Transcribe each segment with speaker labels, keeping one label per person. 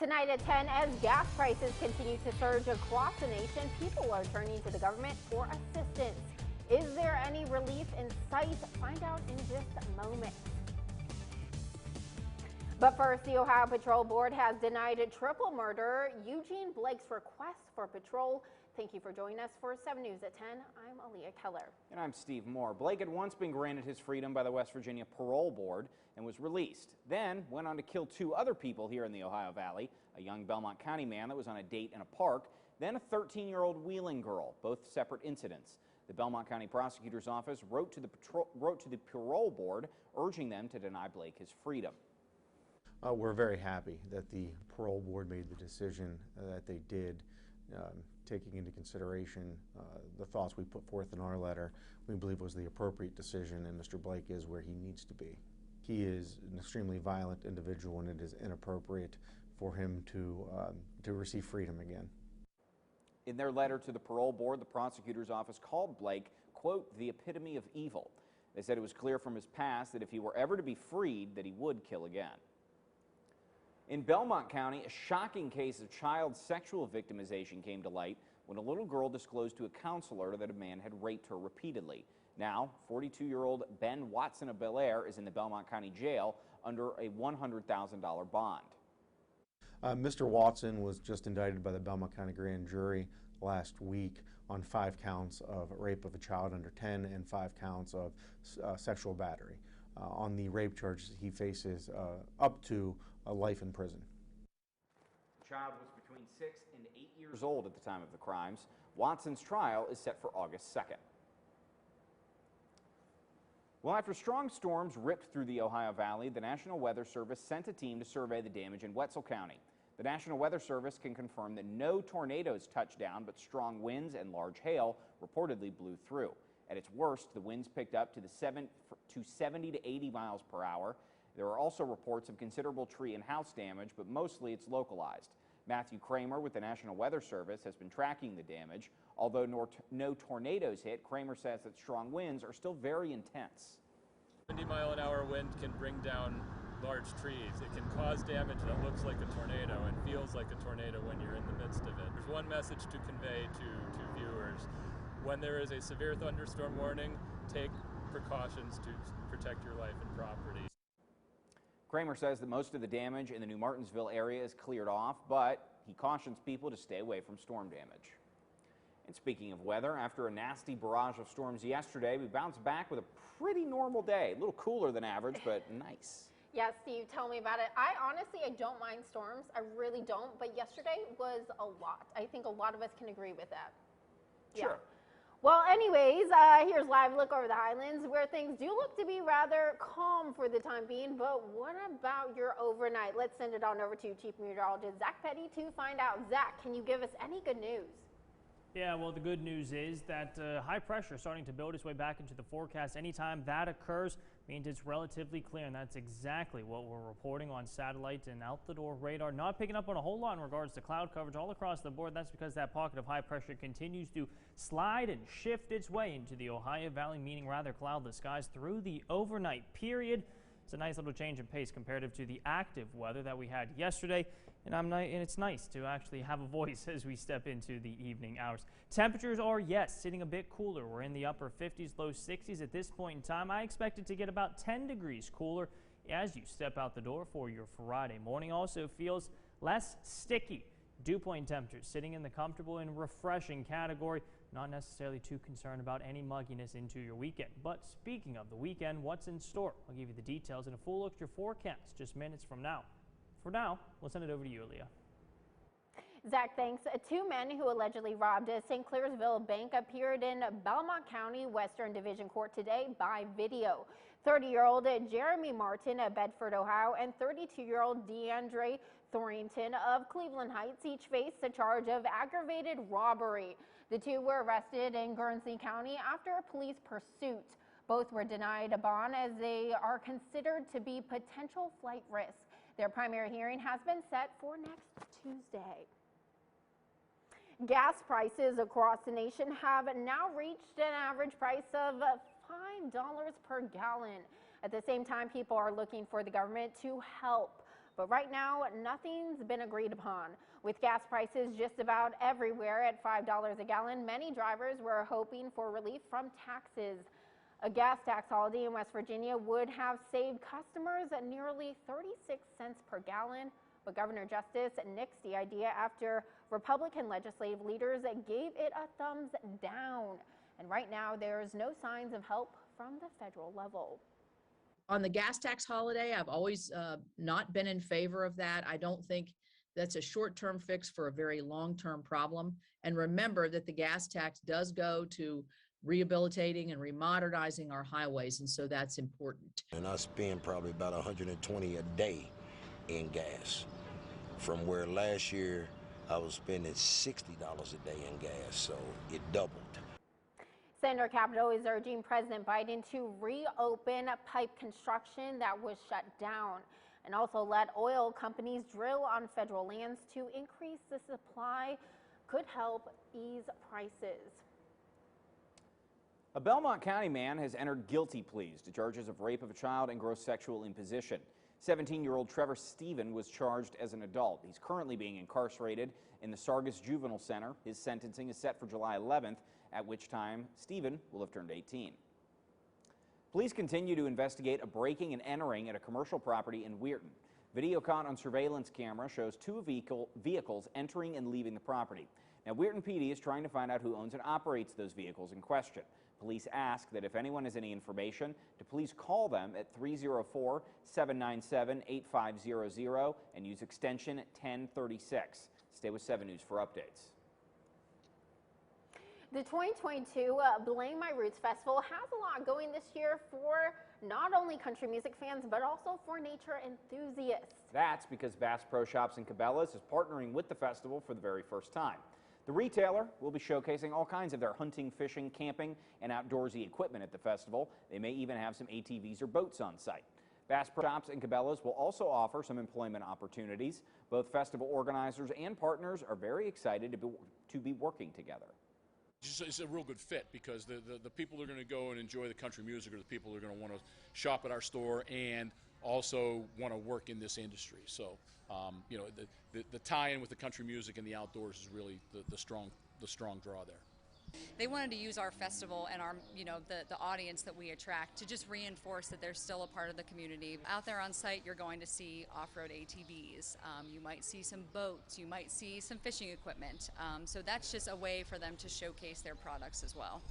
Speaker 1: Tonight at 10, as gas prices continue to surge across the nation, people are turning to the government for assistance. Is there any relief in sight? Find out in just a moment. But first, the Ohio Patrol Board has denied triple murderer Eugene Blake's request for patrol. Thank you for joining us for 7 News at 10. I'm Aaliyah Keller.
Speaker 2: And I'm Steve Moore. Blake had once been granted his freedom by the West Virginia Parole Board and was released. Then went on to kill 2 other people here in the Ohio Valley, a young Belmont County man that was on a date in a park, then a 13-year-old Wheeling girl, both separate incidents. The Belmont County Prosecutor's Office wrote to the Parole Board urging them to deny Blake his freedom.
Speaker 3: We're very happy that the Parole Board made the decision that they did, taking into consideration the thoughts we put forth in our letter. We believe was the appropriate decision, and Mr. Blake is where he needs to be. He is an extremely violent individual, and it is inappropriate for him to receive freedom again.
Speaker 2: In their letter to the Parole Board, the prosecutor's office called Blake, quote, the epitome of evil. They said it was clear from his past that if he were ever to be freed, that he would kill again. In Belmont County, a shocking case of child sexual victimization came to light when a little girl disclosed to a counselor that a man had raped her repeatedly. Now, 42-year-old Ben Watson of Bel Air is in the Belmont County Jail under a $100,000 bond.
Speaker 3: Mr. Watson was just indicted by the Belmont County Grand Jury last week on 5 counts of rape of a child under 10 and 5 counts of sexual battery. On the rape charges, he faces up to a life in prison.
Speaker 2: The child was between 6 and 8 years old at the time of the crimes. Watson's trial is set for August 2nd. Well, after strong storms ripped through the Ohio Valley, the National Weather Service sent a team to survey the damage in Wetzel County. The National Weather Service can confirm that no tornadoes touched down, but strong winds and large hail reportedly blew through. At its worst, the winds picked up to 70 to 80 miles per hour. There are also reports of considerable tree and house damage, but mostly it's localized. Matthew Kramer with the National Weather Service has been tracking the damage. Although no tornadoes hit, Kramer says that strong winds are still very intense.
Speaker 4: 70-mile-an-hour wind can bring down large trees. It can cause damage that looks like a tornado and feels like a tornado when you're in the midst of it. There's one message to convey to viewers. When there is a severe thunderstorm warning, take precautions to protect your life and property.
Speaker 2: Kramer says that most of the damage in the New Martinsville area is cleared off, but he cautions people to stay away from storm damage. And speaking of weather, after a nasty barrage of storms yesterday, we bounced back with a pretty normal day. A little cooler than average, but nice.
Speaker 1: Yeah, Steve, tell me about it. I don't mind storms. I really don't, but yesterday was a lot. I think a lot of us can agree with that.
Speaker 2: Sure.
Speaker 1: Yeah. Well, anyways, here's a live look over the Highlands where things do look to be rather calm for the time being. But what about your overnight? Let's send it on over to Chief Meteorologist Zach Petty to find out. Zach, can you give us any good news?
Speaker 5: Yeah, well, the good news is that high pressure is starting to build its way back into the forecast. Anytime that occurs means it's relatively clear, and that's exactly what we're reporting on satellite and out-the-door radar. Not picking up on a whole lot in regards to cloud coverage all across the board. That's because that pocket of high pressure continues to slide and shift its way into the Ohio Valley, meaning rather cloudless skies through the overnight period. It's a nice little change in pace comparative to the active weather that we had yesterday. And it's nice to actually have a voice as we step into the evening hours. Temperatures are, yes, sitting a bit cooler. We're in the upper 50s, low 60s at this point in time. I expect it to get about 10 degrees cooler as you step out the door for your Friday morning. Also feels less sticky. Dew point temperatures sitting in the comfortable and refreshing category. Not necessarily too concerned about any mugginess into your weekend. But speaking of the weekend, what's in store? I'll give you the details and a full look at your forecast just minutes from now. For now, we'll send it over to you, Aaliyah.
Speaker 1: Zach, thanks. 2 men who allegedly robbed a Sinclairsville bank appeared in Belmont County Western Division Court today by video. 30-year-old Jeremy Martin of Bedford, Ohio, and 32-year-old DeAndre Thorington of Cleveland Heights each faced a charge of aggravated robbery. The 2 were arrested in Guernsey County after a police pursuit. Both were denied a bond as they are considered to be potential flight risks. Their primary hearing has been set for next Tuesday. Gas prices across the nation have now reached an average price of $5 per gallon. At the same time, people are looking for the government to help. But right now, nothing's been agreed upon. With gas prices just about everywhere at $5 a gallon, many drivers were hoping for relief from taxes. A gas tax holiday in West Virginia would have saved customers nearly 36 cents per gallon. But Governor Justice nixed the idea after Republican legislative leaders gave it a thumbs down. And right now, there's no signs of help from the federal level.
Speaker 6: On the gas tax holiday, I've always not been in favor of that. I don't think that's a short-term fix for a very long-term problem. And remember that the gas tax does go to rehabilitating and remodernizing our highways, and so that's important.
Speaker 7: And I spend probably about $120 a day in gas, from where last year I was spending $60 a day in gas, so it doubled.
Speaker 1: Senator Capito is urging President Biden to reopen pipe construction that was shut down and also let oil companies drill on federal lands to increase the supply. Could help ease prices.
Speaker 2: A Belmont County man has entered guilty pleas to charges of rape of a child and gross sexual imposition. 17-year-old Trevor Steuben was charged as an adult. He's currently being incarcerated in the Sargus Juvenile Center. His sentencing is set for July 11th, at which time Steuben will have turned 18. Police continue to investigate a breaking and entering at a commercial property in Weirton. Video caught on surveillance camera shows two vehicles entering and leaving the property. Now, Weirton PD is trying to find out who owns and operates those vehicles in question. Police ask that if anyone has any information, to please call them at 304-797-8500 and use extension 1036. Stay with 7 News for updates.
Speaker 1: The 2022 Blame My Roots Festival has a lot going this year for not only country music fans, but also for nature enthusiasts.
Speaker 2: That's because Bass Pro Shops and Cabela's is partnering with the festival for the very first time. The retailer will be showcasing all kinds of their hunting, fishing, camping, and outdoorsy equipment at the festival. They may even have some ATVs or boats on site. Bass Pro Shops and Cabela's will also offer some employment opportunities. Both festival organizers and partners are very excited to be working together.
Speaker 8: It's a real good fit because the people who are going to go and enjoy the country music are the people who are going to want to shop at our store and also want to work in this industry. So, you know, the tie-in with the country music and the outdoors is really the strong draw there.
Speaker 9: They wanted to use our festival and our, you know, the audience that we attract to just reinforce that they're still a part of the community. Out there on site, you're going to see off-road ATVs. You might see some boats. You might see some fishing equipment. So that's just a way for them to showcase their products as well.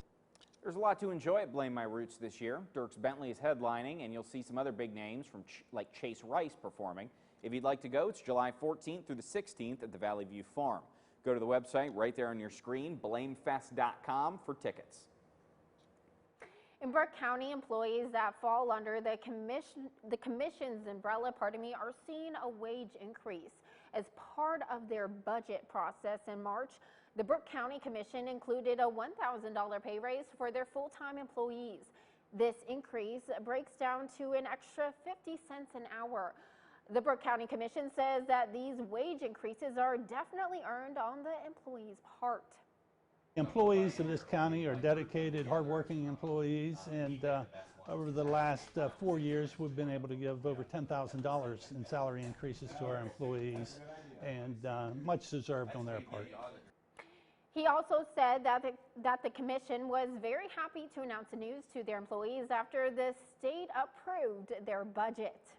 Speaker 2: There's a lot to enjoy at Blame My Roots this year. Dierks Bentley is headlining, and you'll see some other big names from like Chase Rice performing. If you'd like to go, it's July 14th through the 16th at the Valley View Farm. Go to the website right there on your screen, blamefest.com, for tickets.
Speaker 1: In Burke County, employees that fall under the commission's umbrella, are seeing a wage increase. As part of their budget process in March, the Burke County Commission included a $1,000 pay raise for their full-time employees. This increase breaks down to an extra 50 cents an hour. The Burke County Commission says that these wage increases are definitely earned on the employee's part.
Speaker 10: Employees of this county are dedicated, hardworking employees, and over the last 4 years, we've been able to give over $10,000 in salary increases to our employees, and much deserved on their part.
Speaker 1: He also said that the commission was very happy to announce the news to their employees after the state approved their budget.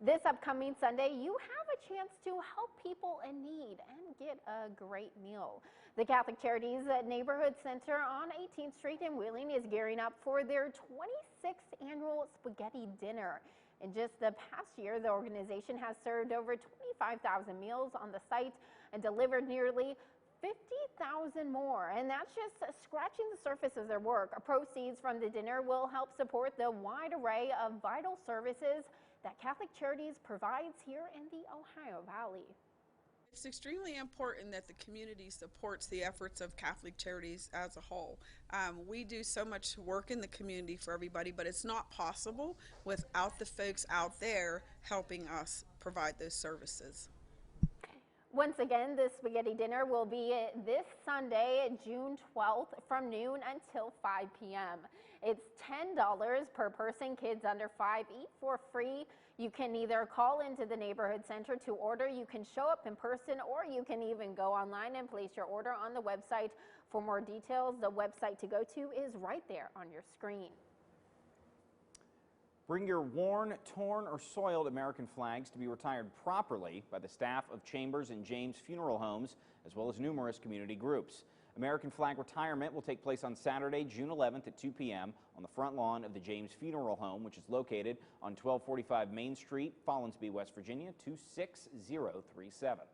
Speaker 1: This upcoming Sunday, you have a chance to help people in need and get a great meal. The Catholic Charities Neighborhood Center on 18th Street in Wheeling is gearing up for their 26th annual spaghetti dinner. In just the past year, the organization has served over 25,000 meals on the site and delivered nearly 50,000 more, and that's just scratching the surface of their work. Proceeds from the dinner will help support the wide array of vital services that Catholic Charities provides here in the Ohio Valley.
Speaker 11: It's extremely important that the community supports the efforts of Catholic Charities as a whole. We do so much work in the community for everybody, but it's not possible without the folks out there helping us provide those services.
Speaker 1: Once again, the spaghetti dinner will be this Sunday, June 12th, from noon until 5 p.m. It's $10 per person. Kids under 5 eat for free. You can either call into the neighborhood center to order, you can show up in person, or you can even go online and place your order on the website. For more details, the website to go to is right there on your screen.
Speaker 2: Bring your worn, torn, or soiled American flags to be retired properly by the staff of Chambers and James Funeral Homes, as well as numerous community groups. American flag retirement will take place on Saturday, June 11th at 2 p.m. on the front lawn of the James Funeral Home, which is located on 1245 Main Street, Follansbee, West Virginia, 26037.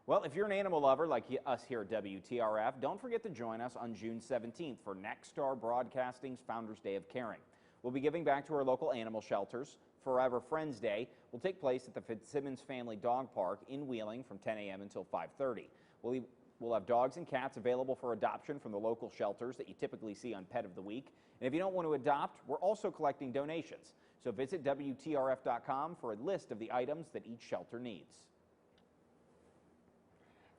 Speaker 2: Well, if you're an animal lover like us here at WTRF, don't forget to join us on June 17th for Nexstar Broadcasting's Founders Day of Caring. We'll be giving back to our local animal shelters. Forever Friends Day will take place at the Fitzsimmons Family Dog Park in Wheeling from 10 a.m. until 5:30. We'll have dogs and cats available for adoption from the local shelters that you typically see on Pet of the Week. And if you don't want to adopt, we're also collecting donations. So visit WTRF.com for a list of the items that each shelter needs.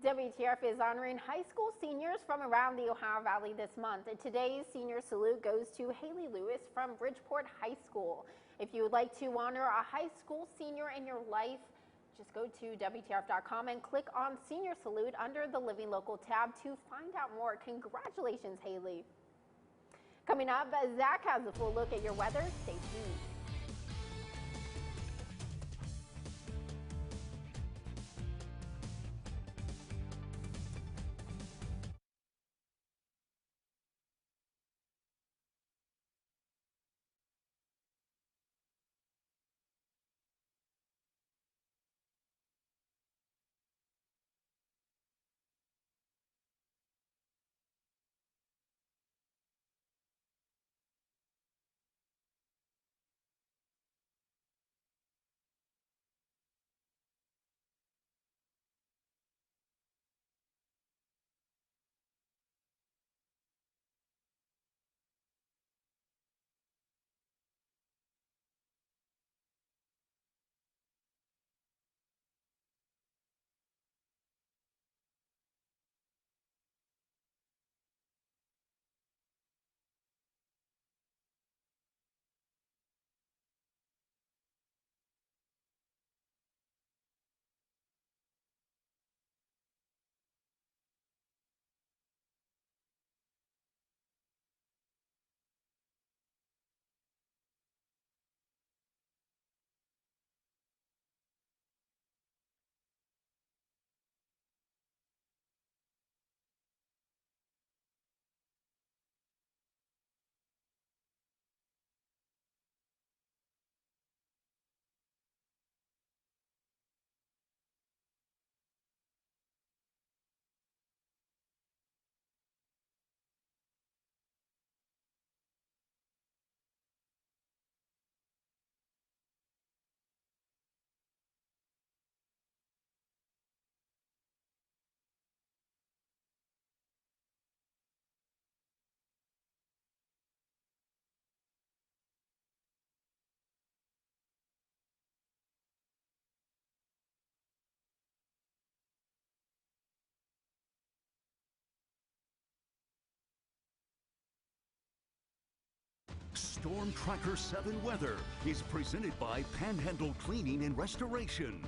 Speaker 1: WTRF is honoring high school seniors from around the Ohio Valley this month. And today's senior salute goes to Haley Lewis from Bridgeport High School. If you would like to honor a high school senior in your life, just go to WTRF.com and click on Senior Salute under the Living Local tab to find out more. Congratulations, Haley. Coming up, Zach has a full look at your weather. Stay tuned.
Speaker 12: Storm Tracker 7 weather is presented by Panhandle Cleaning and Restoration.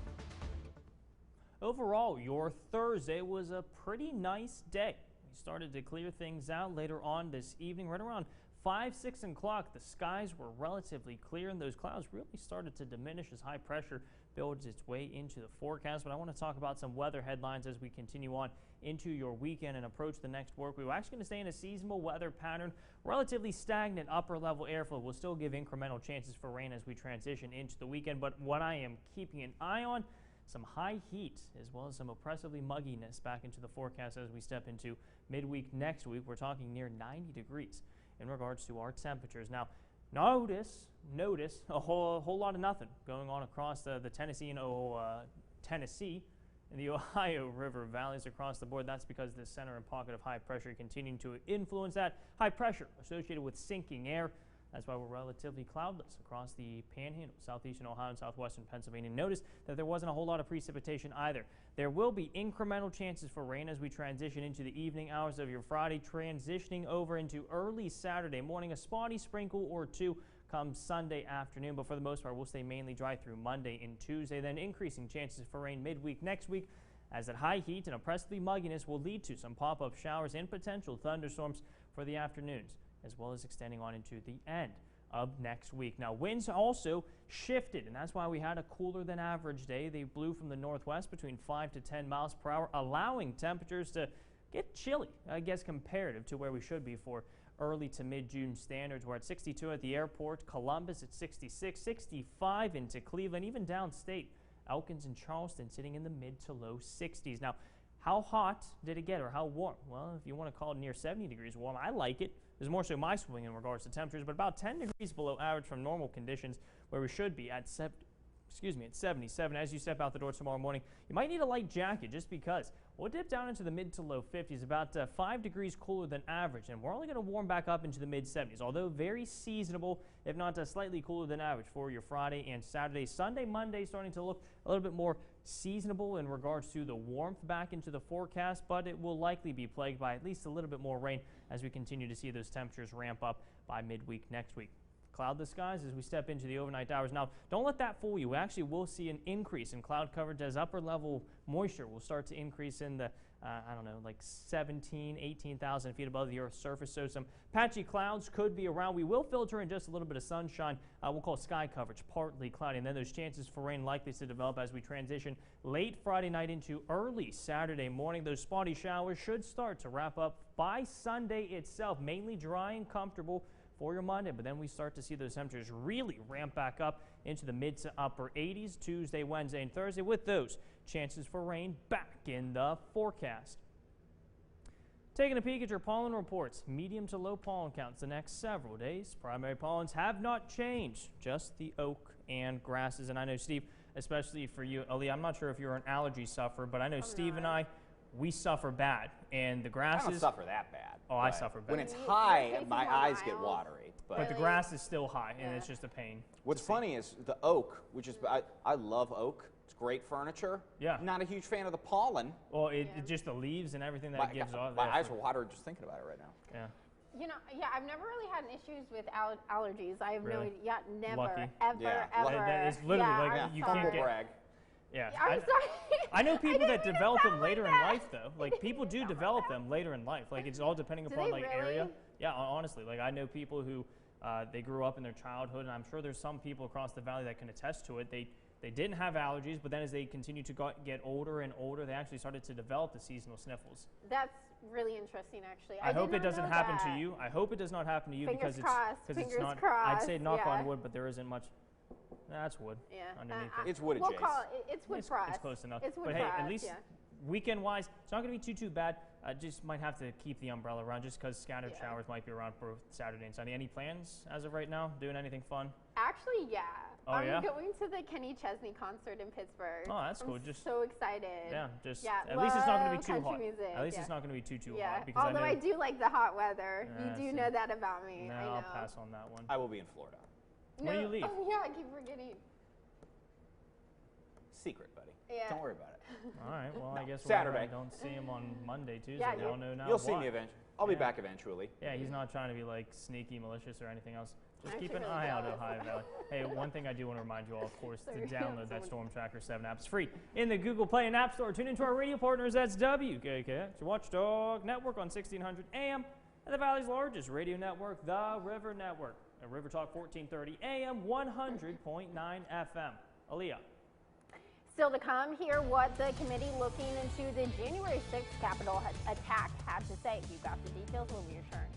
Speaker 5: Overall, your Thursday was a pretty nice day. We started to clear things out later on this evening, right around 5, 6 o'clock. The skies were relatively clear, and those clouds really started to diminish as high pressure builds its way into the forecast. But I want to talk about some weather headlines as we continue on into your weekend and approach the next work week. We're actually going to stay in a seasonal weather pattern. Relatively stagnant upper level airflow will still give incremental chances for rain as we transition into the weekend. But what I am keeping an eye on, some high heat as well as some oppressively mugginess back into the forecast as we step into midweek next week. We're talking near 90 degrees in regards to our temperatures. Now, notice a whole lot of nothing going on across the Tennessee and the Ohio River valleys across the board. That's because this center and pocket of high pressure continuing to influence that high pressure associated with sinking air. That's why we're relatively cloudless across the Panhandle, southeastern Ohio and southwestern Pennsylvania. Notice that there wasn't a whole lot of precipitation either. There will be incremental chances for rain as we transition into the evening hours of your Friday, transitioning over into early Saturday morning. A spotty sprinkle or two come Sunday afternoon, but for the most part, we'll stay mainly dry through Monday and Tuesday, then increasing chances for rain midweek next week, as that high heat and oppressively mugginess will lead to some pop-up showers and potential thunderstorms for the afternoons, as well as extending on into the end of next week. Now, winds also shifted, and that's why we had a cooler than average day. They blew from the northwest between 5 to 10 miles per hour, allowing temperatures to get chilly, I guess, comparative to where we should be for early to mid-June standards. We're at 62 at the airport, Columbus at 66, 65 into Cleveland, even downstate. Elkins and Charleston sitting in the mid to low 60s. Now, how hot did it get, or how warm? Well, if you want to call it near 70 degrees warm, I like it. There's more so my swing in regards to temperatures, but about 10 degrees below average from normal conditions, where we should be at 77. As you step out the door tomorrow morning, you might need a light jacket just because we'll dip down into the mid to low 50s, about 5 degrees cooler than average, and we're only going to warm back up into the mid 70s, although very seasonable, if not slightly cooler than average for your Friday and Saturday. Sunday, Monday starting to look a little bit more seasonable in regards to the warmth back into the forecast, but it will likely be plagued by at least a little bit more rain as we continue to see those temperatures ramp up by midweek next week. Cloudless skies as we step into the overnight hours. Now, don't let that fool you. We actually will see an increase in cloud coverage as upper level moisture will start to increase in the, I don't know, like 18,000 feet above the Earth's surface. So some patchy clouds could be around. We will filter in just a little bit of sunshine. We'll call sky coverage partly cloudy. And then those chances for rain likely to develop as we transition late Friday night into early Saturday morning. Those spotty showers should start to wrap up by Sunday itself, mainly dry and comfortable for your Monday, but then we start to see those temperatures really ramp back up into the mid to upper 80s Tuesday, Wednesday, and Thursday, with those chances for rain back in the forecast. Taking a peek at your pollen reports, medium to low pollen counts the next several days. Primary pollens have not changed, just the oak and grasses. And I know, Steve, especially for you, Ali, I'm not sure if you're an allergy sufferer, but I know Steve and I, we suffer bad, and the grasses.
Speaker 2: I don't suffer that bad.
Speaker 5: Oh, I suffer bad.
Speaker 2: When it's high, my eyes get watery.
Speaker 5: But the grass is still high, and it's just a pain.
Speaker 2: What's funny is the oak, which is, I love oak. It's great furniture.
Speaker 5: Yeah.
Speaker 2: Not a huge fan of the pollen.
Speaker 5: Well, it just the leaves and everything that it gives off.
Speaker 2: My eyes are watering just thinking about it right now.
Speaker 5: Yeah.
Speaker 1: You know, I've never really had issues with allergies. I have
Speaker 5: Really?
Speaker 1: never,
Speaker 5: Lucky.
Speaker 1: ever.
Speaker 5: That is literally you can't get.
Speaker 2: Brag.
Speaker 5: Yeah.
Speaker 1: I'm sorry.
Speaker 5: I know people that develop them later in life, though. Like, people do develop them later in life. Like, it's all depending upon, like, area. Yeah, honestly. Like, I know people who, they grew up in their childhood, and I'm sure there's some people across the valley that can attest to it. They didn't have allergies, but then as they continue to get older and older, they actually started to develop the seasonal sniffles.
Speaker 1: That's really interesting, actually.
Speaker 5: I hope it doesn't happen to you. I hope it does not happen to you because it's not. I'd say knock on wood, but there isn't much. That's wood. Yeah. Underneath it.
Speaker 2: It's wood adjacent.
Speaker 1: We'll call it. It's wood frost.
Speaker 5: It's close enough.
Speaker 1: It's wood
Speaker 5: but
Speaker 1: frost.
Speaker 5: Hey, at least weekend-wise, it's not going to be too bad. Just might have to keep the umbrella around just because scattered showers might be around for Saturday and Sunday. Any plans as of right now? Doing anything fun?
Speaker 1: Actually, yeah.
Speaker 5: Oh,
Speaker 1: I'm going to the Kenny Chesney concert in Pittsburgh.
Speaker 5: Oh, that's cool.
Speaker 1: I'm
Speaker 5: just
Speaker 1: so excited.
Speaker 5: Yeah, just at least it's not going to be too hot.
Speaker 1: Music,
Speaker 5: at least it's not going to be too hot.
Speaker 1: Because although I do like the hot weather. You do know that about me.
Speaker 5: No,
Speaker 1: I know.
Speaker 5: I'll pass on that one.
Speaker 2: I will be in Florida.
Speaker 5: When do you leave?
Speaker 1: Oh, yeah, I keep forgetting.
Speaker 2: Secret, buddy.
Speaker 1: Yeah.
Speaker 2: Don't worry about it.
Speaker 5: All right. Well, I guess
Speaker 2: Saturday.
Speaker 5: Don't see him on Monday, Tuesday.
Speaker 1: Yeah,
Speaker 5: we all know now.
Speaker 2: You'll see me eventually. I'll be back eventually.
Speaker 5: Yeah, he's not trying to be like sneaky, malicious, or anything else. Just keep an
Speaker 1: really
Speaker 5: eye out,
Speaker 1: jealous.
Speaker 5: Ohio Valley. Hey, one thing I do want to remind you all, of course, to download that Storm Tracker 7 app. It's free in the Google Play and App Store. Tune into our radio partners. That's WKKX, your Watchdog Network on 1600 AM, and the Valley's largest radio network, the River Network, and River Talk 1430 AM, 100.9 FM. Aaliyah.
Speaker 1: Still to come, hear what the committee looking into the January 6th Capitol attack had to say. We've got the details when we return.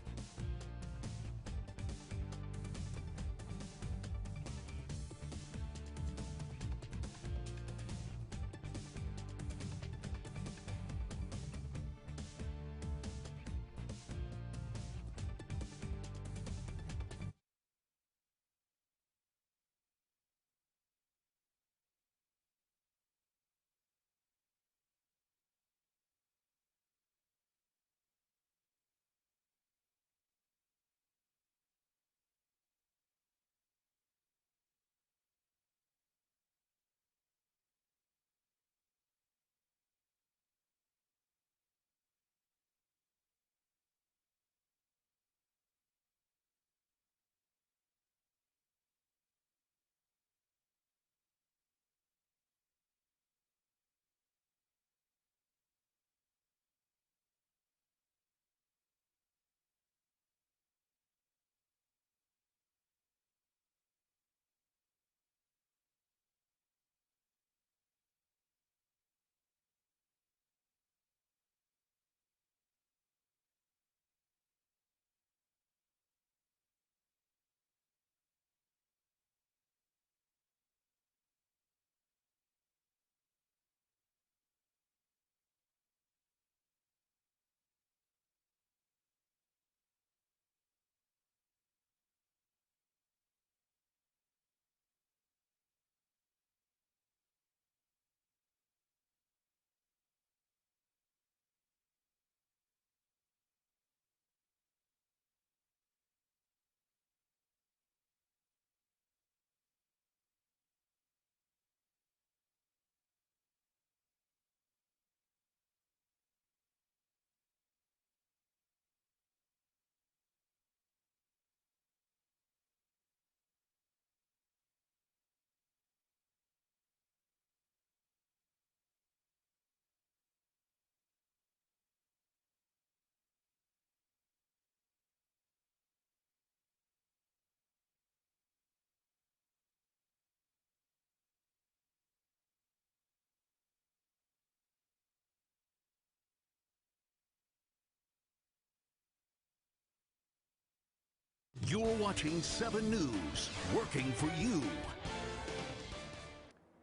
Speaker 12: You're watching 7 News, working for you.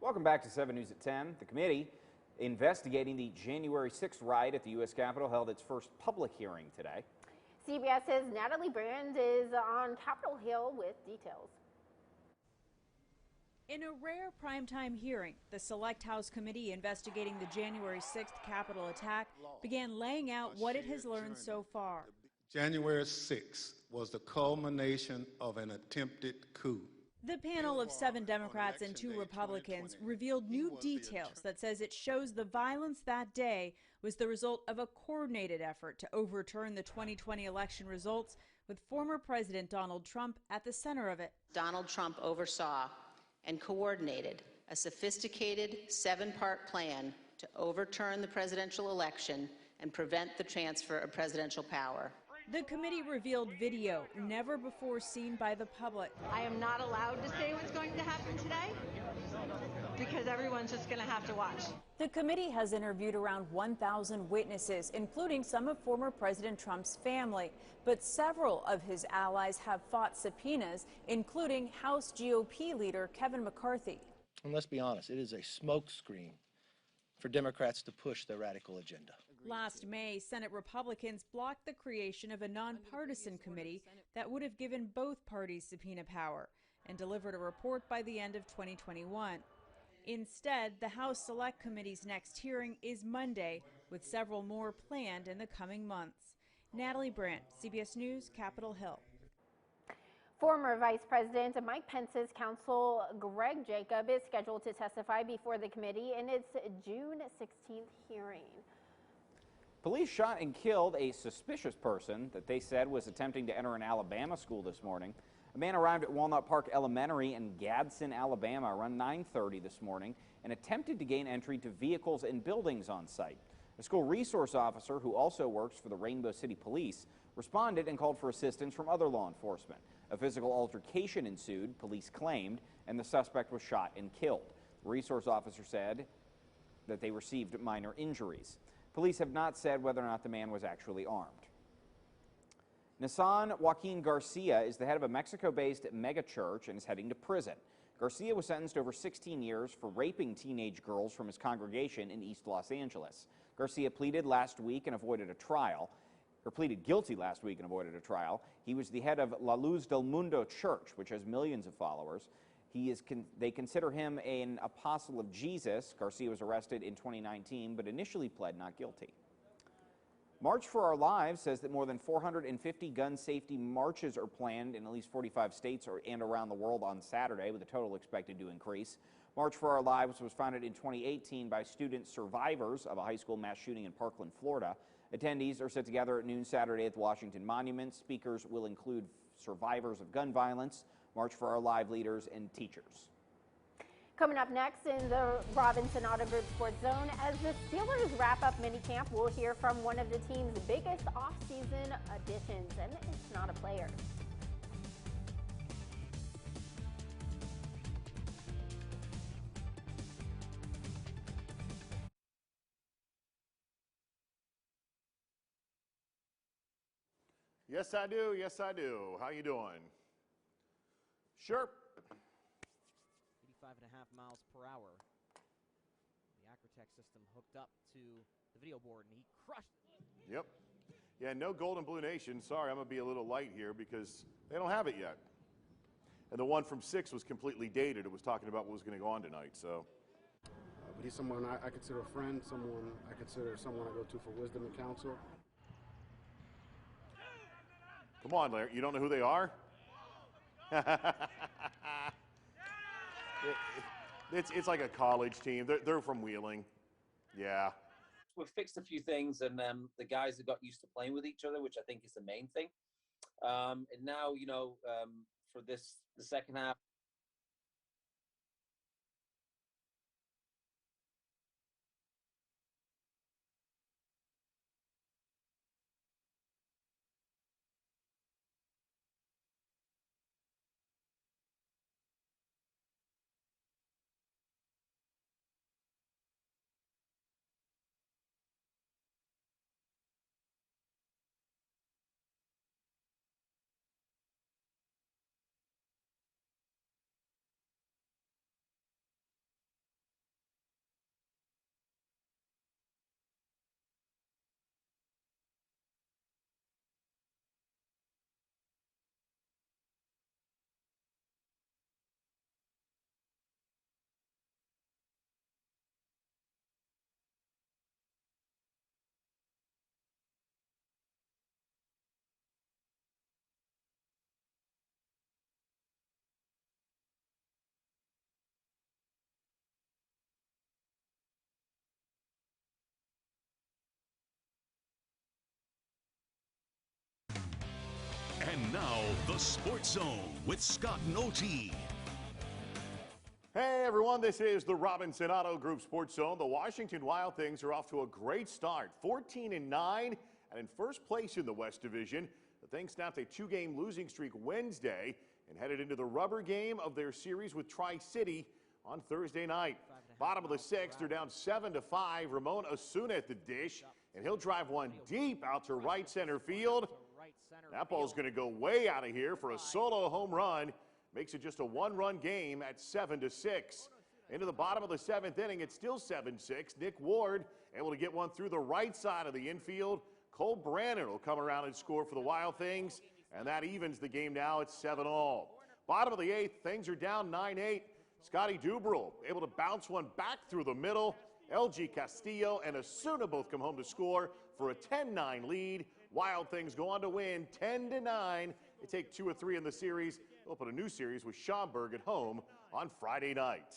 Speaker 2: Welcome back to 7 News at 10. The committee investigating the January 6th riot at the U.S. Capitol held its first public hearing today.
Speaker 1: CBS's Natalie Brand is on Capitol Hill with details.
Speaker 13: In a rare primetime hearing, the Select House Committee investigating the January 6th Capitol attack began laying out what it has learned so far.
Speaker 14: January 6th was the culmination of an attempted coup.
Speaker 13: The panel of 7 Democrats and 2 Republicans revealed new details that says it shows the violence that day was the result of a coordinated effort to overturn the 2020 election results, with former President Donald Trump at the center of it.
Speaker 15: Donald Trump oversaw and coordinated a sophisticated 7-part plan to overturn the presidential election and prevent the transfer of presidential power.
Speaker 13: The committee revealed video never before seen by the public.
Speaker 16: I am not allowed to say what's going to happen today because everyone's just going to have to watch.
Speaker 13: The committee has interviewed around 1,000 witnesses, including some of former President Trump's family. But several of his allies have fought subpoenas, including House GOP leader Kevin McCarthy.
Speaker 17: And let's be honest, it is a smokescreen for Democrats to push their radical agenda.
Speaker 13: Last May, Senate Republicans blocked the creation of a nonpartisan committee that would have given both parties subpoena power and delivered a report by the end of 2021. Instead, the House Select Committee's next hearing is Monday, with several more planned in the coming months. Natalie Brandt, CBS News, Capitol Hill.
Speaker 1: Former Vice President Mike Pence's counsel Greg Jacob is scheduled to testify before the committee in its June 16th hearing.
Speaker 2: Police shot and killed a suspicious person that they said was attempting to enter an Alabama school this morning. A man arrived at Walnut Park Elementary in Gadsden, Alabama around 9:30 this morning and attempted to gain entry to vehicles and buildings on site. A school resource officer who also works for the Rainbow City Police responded and called for assistance from other law enforcement. A physical altercation ensued, police claimed, and the suspect was shot and killed. The resource officer said that they received minor injuries. Police have not said whether or not the man was actually armed. Nissan Joaquin Garcia is the head of a Mexico-based megachurch and is heading to prison. Garcia was sentenced over 16 years for raping teenage girls from his congregation in East Los Angeles. Garcia pleaded guilty last week and avoided a trial. He was the head of La Luz del Mundo Church, which has millions of followers. They consider him an apostle of Jesus. Garcia was arrested in 2019, but initially pled not guilty. March for Our Lives says that more than 450 gun safety marches are planned in at least 45 states and around the world on Saturday, with the total expected to increase. March for Our Lives was founded in 2018 by student survivors of a high school mass shooting in Parkland, Florida. Attendees are set together at noon Saturday at the Washington Monument. Speakers will include survivors of gun violence, March for Our Lives leaders, and teachers.
Speaker 1: Coming up next in the Robinson Auto Group Sports Zone, as the Steelers wrap up minicamp, we'll hear from one of the team's biggest off-season additions, and it's not a player.
Speaker 18: Yes, I do. Yes, I do. How you doing? Sure.
Speaker 19: 85.5 miles per hour. The Acrotech system hooked up to the video board, and he crushed it.
Speaker 18: Yep. Yeah, no Gold and Blue Nation. Sorry, I'm going to be a little light here because they don't have it yet. And the one from 6 was completely dated. It was talking about what was going to go on tonight, so.
Speaker 20: But he's someone I consider a friend, someone I consider someone I go to for wisdom and counsel.
Speaker 18: Come on, Larry. You don't know who they are? It's like a college team. They're from Wheeling. Yeah.
Speaker 21: We've fixed a few things, and the guys have got used to playing with each other, which I think is the main thing. And now, for the second half,
Speaker 12: now, the Sports Zone with Scott and OT.
Speaker 18: Hey everyone, this is the Robinson Auto Group Sports Zone. The Washington Wild Things are off to a great start, 14-9, and in first place in the West Division. The Things snapped a two-game losing streak Wednesday and headed into the rubber game of their series with Tri-City on Thursday night. Bottom of the sixth, they're down 7-5. Ramon Osuna at the dish, and he'll drive one deep out to right center field. That ball's going to go way out of here for a solo home run. Makes it just a one-run game at 7-6. Into the bottom of the seventh inning, it's still 7-6. Nick Ward able to get one through the right side of the infield. Cole Brannon will come around and score for the Wild Things, and that evens the game now at 7-all. Bottom of the eighth, Things are down 9-8. Scotty Dubril able to bounce one back through the middle. LG Castillo and Osuna both come home to score for a 10-9 lead. Wild Things go on to win 10-9. They take 2 of 3 in the series. Open a new series with Schaumburg at home on Friday night.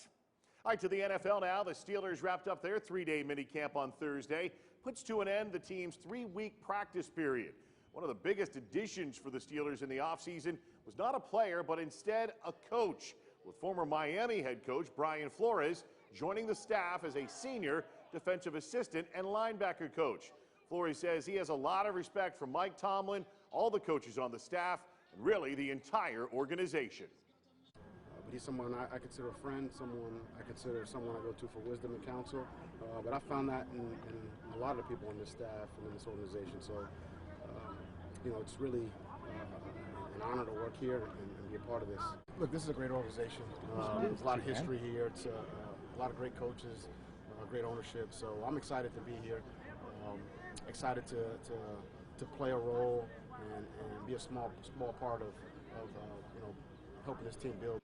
Speaker 18: All right, to the NFL now. The Steelers wrapped up their 3-day minicamp on Thursday. Puts to an end the team's 3-week practice period. One of the biggest additions for the Steelers in the offseason was not a player, but instead a coach, with former Miami head coach Brian Flores joining the staff as a senior defensive assistant and linebacker coach. Flores says he has a lot of respect for Mike Tomlin, all the coaches on the staff, and really the entire organization.
Speaker 20: But he's someone I consider a friend, someone I consider someone I go to for wisdom and counsel. But I found that in a lot of the people on this staff and in this organization. So, you know, it's really an honor to work here and be a part of this. Look, this is a great organization. There's a lot of history here. It's a lot of great coaches, great ownership. So I'm excited to be here. Excited to play a role and be a small part of you know, helping this team build.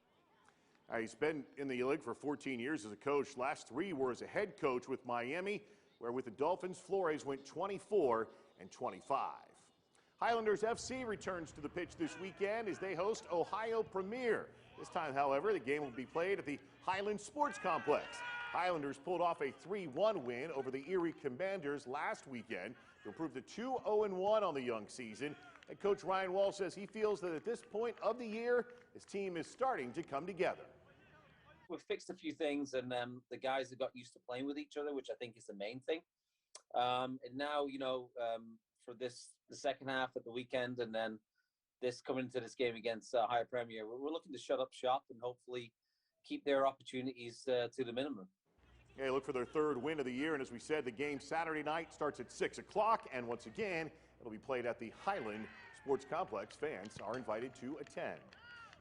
Speaker 18: He's been in the league for 14 years as a coach. Last 3 were as a head coach with Miami, where with the Dolphins, Flores went 24-25. Highlanders FC returns to the pitch this weekend as they host Ohio Premier. This time, however, the game will be played at the Highland Sports Complex. Highlanders pulled off a 3-1 win over the Erie Commanders last weekend to improve to 2-0-1 on the young season. And Coach Ryan Wall says he feels that at this point of the year, his team is starting to come together.
Speaker 21: We've fixed a few things, and the guys have got used to playing with each other, which I think is the main thing. And now, you know, for the second half of the weekend, and then this coming into this game against Ohio Premier, we're looking to shut up shop and hopefully keep their opportunities to the minimum.
Speaker 18: Yeah, look for their 3rd win of the year, and as we said, the game Saturday night starts at 6 o'clock, and once again, it'll be played at the Highland Sports Complex. Fans are invited to attend.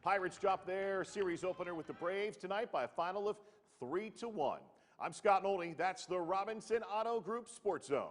Speaker 18: Pirates drop their series opener with the Braves tonight by a final of 3-1. I'm Scott Nolte. That's the Robinson Auto Group Sports Zone.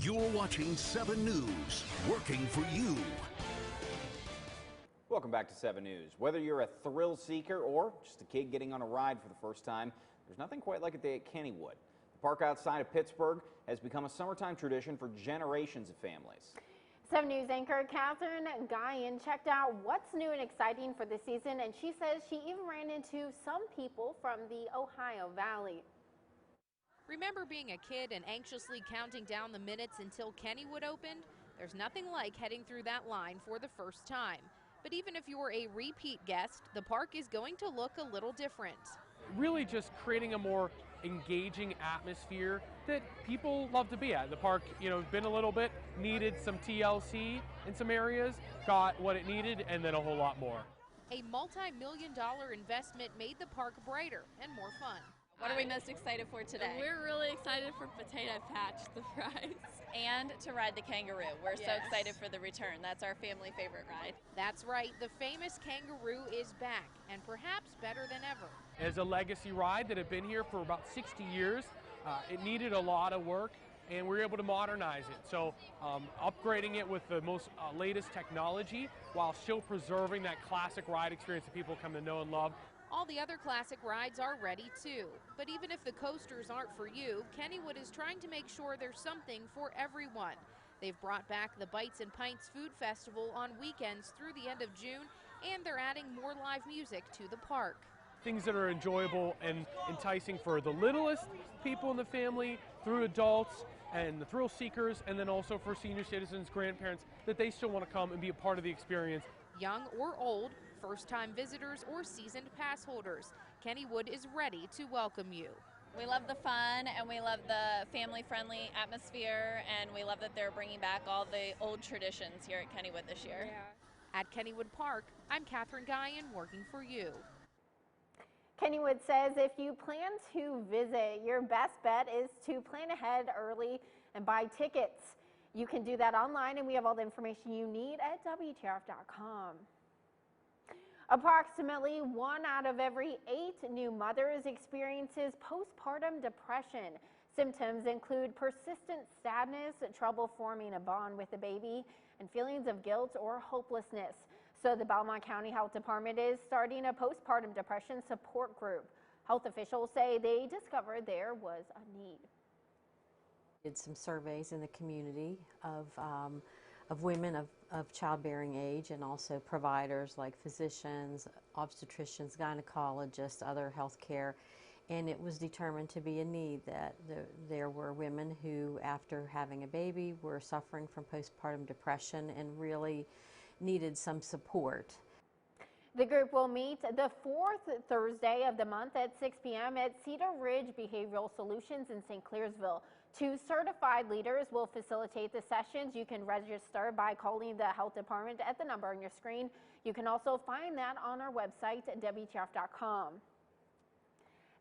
Speaker 12: You're watching 7 News, working for you.
Speaker 2: Welcome back to 7 News. Whether you're a thrill seeker or just a kid getting on a ride for the first time, there's nothing quite like a day at Kennywood. The park outside of Pittsburgh has become a summertime tradition for generations of families.
Speaker 1: 7 News anchor Catherine Guyan checked out what's new and exciting for the season, and she says she even ran into some people from the Ohio Valley.
Speaker 3: Remember being a kid and anxiously counting down the minutes until Kennywood opened? There's nothing like heading through that line for the first time. But even if you're a repeat guest, the park is going to look a little different.
Speaker 22: Really just creating a more engaging atmosphere that people love to be at. The park, been a little bit, needed some TLC in some areas, got what it needed, and then a whole lot more.
Speaker 3: A multi-million-dollar investment made the park brighter and more fun.
Speaker 23: What are we most excited for today?
Speaker 24: We're really excited for Potato Patch, the fries.
Speaker 23: And to ride the kangaroo. We're so excited for the return. That's our family favorite ride.
Speaker 3: That's right, the famous kangaroo is back, and perhaps better than ever.
Speaker 22: As a legacy ride that had been here for about 60 years, it needed a lot of work, and we were able to modernize it. So upgrading it with the most latest technology while still preserving that classic ride experience that people come to know and love.
Speaker 3: All the other classic rides are ready too. But even if the coasters aren't for you, Kennywood is trying to make sure there's something for everyone. They've brought back the Bites and Pints Food Festival on weekends through the end of June, and they're adding more live music to the park.
Speaker 22: Things that are enjoyable and enticing for the littlest people in the family, through adults and the thrill seekers, and then also for senior citizens, grandparents, that they still want to come and be a part of the experience.
Speaker 3: Young or old, first-time visitors or seasoned pass holders, Kennywood is ready to welcome you.
Speaker 23: We love the fun and we love the family-friendly atmosphere, and we love that they're bringing back all the old traditions here at Kennywood this year.
Speaker 3: Yeah. At Kennywood Park, I'm Catherine Guyan, working for you.
Speaker 1: Kennywood says if you plan to visit, your best bet is to plan ahead early and buy tickets. You can do that online, and we have all the information you need at WTRF.com. Approximately 1 out of every 8 new mothers experiences postpartum depression. Symptoms include persistent sadness, trouble forming a bond with the baby, and feelings of guilt or hopelessness. So the Belmont County Health Department is starting a postpartum depression support group. Health officials say they discovered there was a need.
Speaker 25: Did some surveys in the community of women of childbearing age, and also providers like physicians, obstetricians, gynecologists, other health care, and it was determined to be a need that there were women who, after having a baby, were suffering from postpartum depression and really needed some support.
Speaker 1: The group will meet the 4th Thursday of the month at 6 p.m. at Cedar Ridge Behavioral Solutions in Sinclairsville. 2 certified leaders will facilitate the sessions. You can register by calling the health department at the number on your screen. You can also find that on our website at WTRF.com.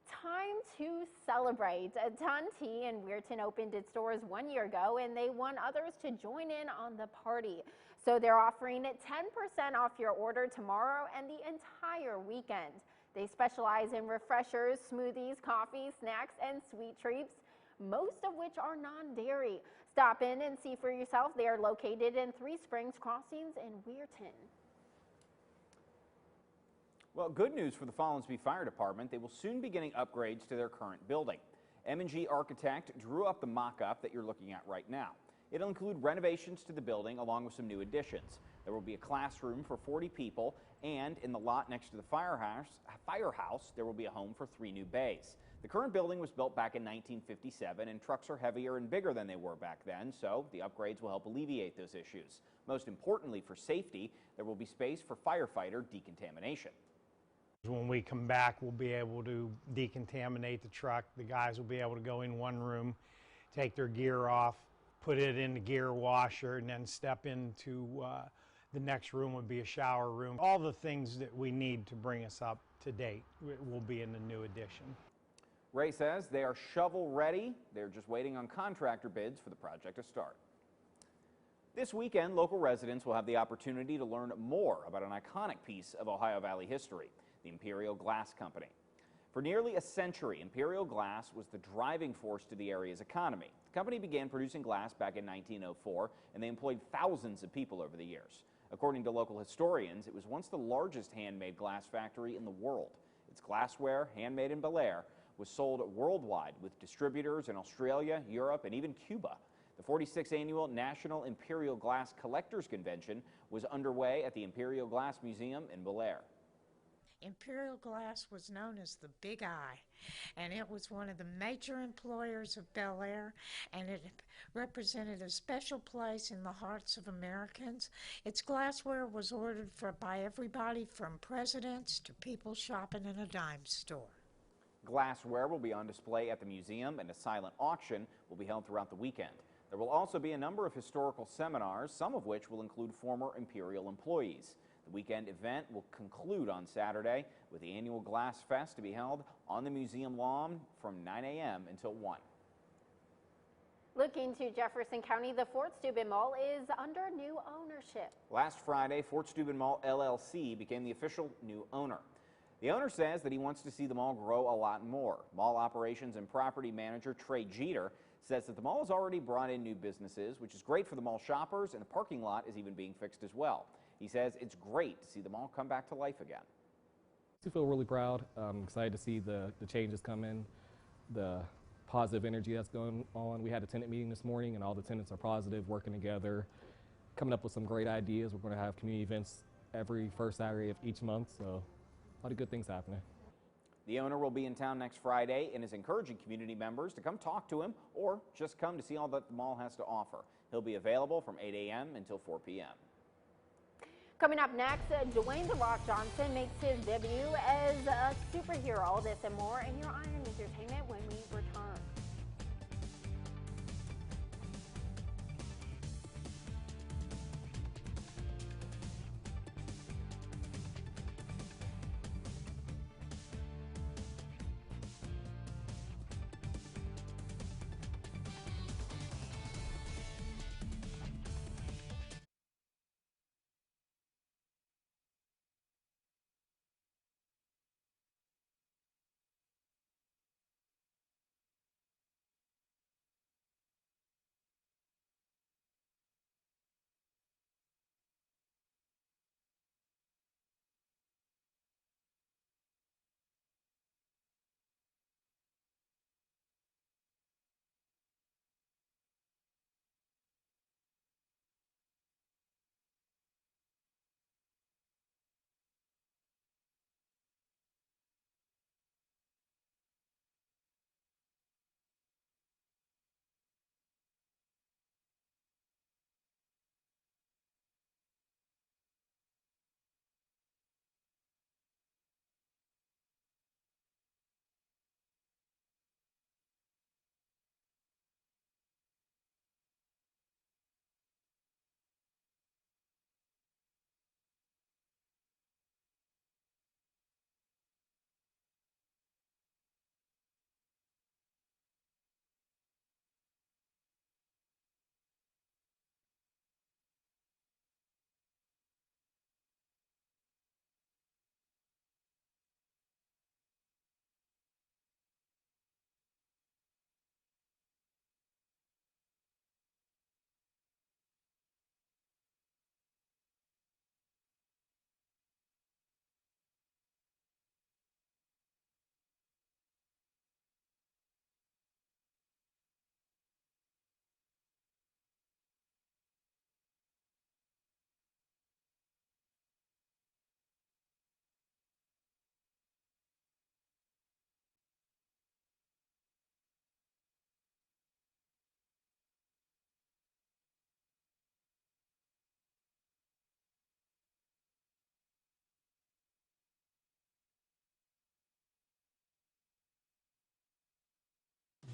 Speaker 1: Time to celebrate. Ton Tea in Weirton opened its doors 1 year ago, and they want others to join in on the party. So they're offering 10% off your order tomorrow and the entire weekend. They specialize in refreshers, smoothies, coffee, snacks, and sweet treats, most of which are non-dairy. Stop in and see for yourself. They are located in 3 Springs Crossings in Weirton.
Speaker 2: Well, good news for the Follansbee Fire Department. They will soon be getting upgrades to their current building. M&G Architect drew up the mock-up that you're looking at right now. It'll include renovations to the building along with some new additions. There will be a classroom for 40 people, and in the lot next to the firehouse, there will be a home for 3 new bays. The current building was built back in 1957, and trucks are heavier and bigger than they were back then, so the upgrades will help alleviate those issues. Most importantly, for safety, there will be space for firefighter decontamination.
Speaker 26: When we come back, we'll be able to decontaminate the truck. The guys will be able to go in one room, take their gear off, put it in the gear washer, and then step into the next room would be a shower room. All the things that we need to bring us up to date will be in the new addition.
Speaker 2: Ray says they are shovel ready. They're just waiting on contractor bids for the project to start. This weekend, local residents will have the opportunity to learn more about an iconic piece of Ohio Valley history, the Imperial Glass Company. For nearly a century, Imperial Glass was the driving force to the area's economy. The company began producing glass back in 1904, and they employed thousands of people over the years. According to local historians, it was once the largest handmade glass factory in the world. Its glassware, handmade in Bel Air, was sold worldwide with distributors in Australia, Europe, and even Cuba. The 46th Annual National Imperial Glass Collectors Convention was underway at the Imperial Glass Museum in Bel Air.
Speaker 4: Imperial Glass was known as the Big Eye, and it was one of the major employers of Bel Air, and it represented a special place in the hearts of Americans. Its glassware was ordered by everybody from presidents to people shopping in a dime store.
Speaker 2: Glassware will be on display at the museum, and a silent auction will be held throughout the weekend. There will also be a number of historical seminars, some of which will include former Imperial employees. The weekend event will conclude on Saturday with the annual Glass Fest to be held on the museum lawn from 9 a.m. until 1.
Speaker 1: Looking to Jefferson County, the Fort Steuben Mall is under new ownership.
Speaker 2: Last Friday, Fort Steuben Mall LLC became the official new owner. The owner says that he wants to see the mall grow a lot more. Mall operations and property manager Trey Jeter says that the mall has already brought in new businesses, which is great for the mall shoppers, and the parking lot is even being fixed as well. He says it's great to see the mall come back to life again.
Speaker 6: I feel really proud. I'm excited to see the changes come in, the positive energy that's going on. We had a tenant meeting this morning, and all the tenants are positive, working together, coming up with some great ideas. We're going to have community events every first Saturday of each month, so a lot of good things happening.
Speaker 2: The owner will be in town next Friday and is encouraging community members to come talk to him or just come to see all that the mall has to offer. He'll be available from 8 a.m. until 4 p.m.
Speaker 1: Coming up next, Dwayne "The Rock" Johnson makes his debut as a superhero. All this and more in your Iron Entertainment when we return.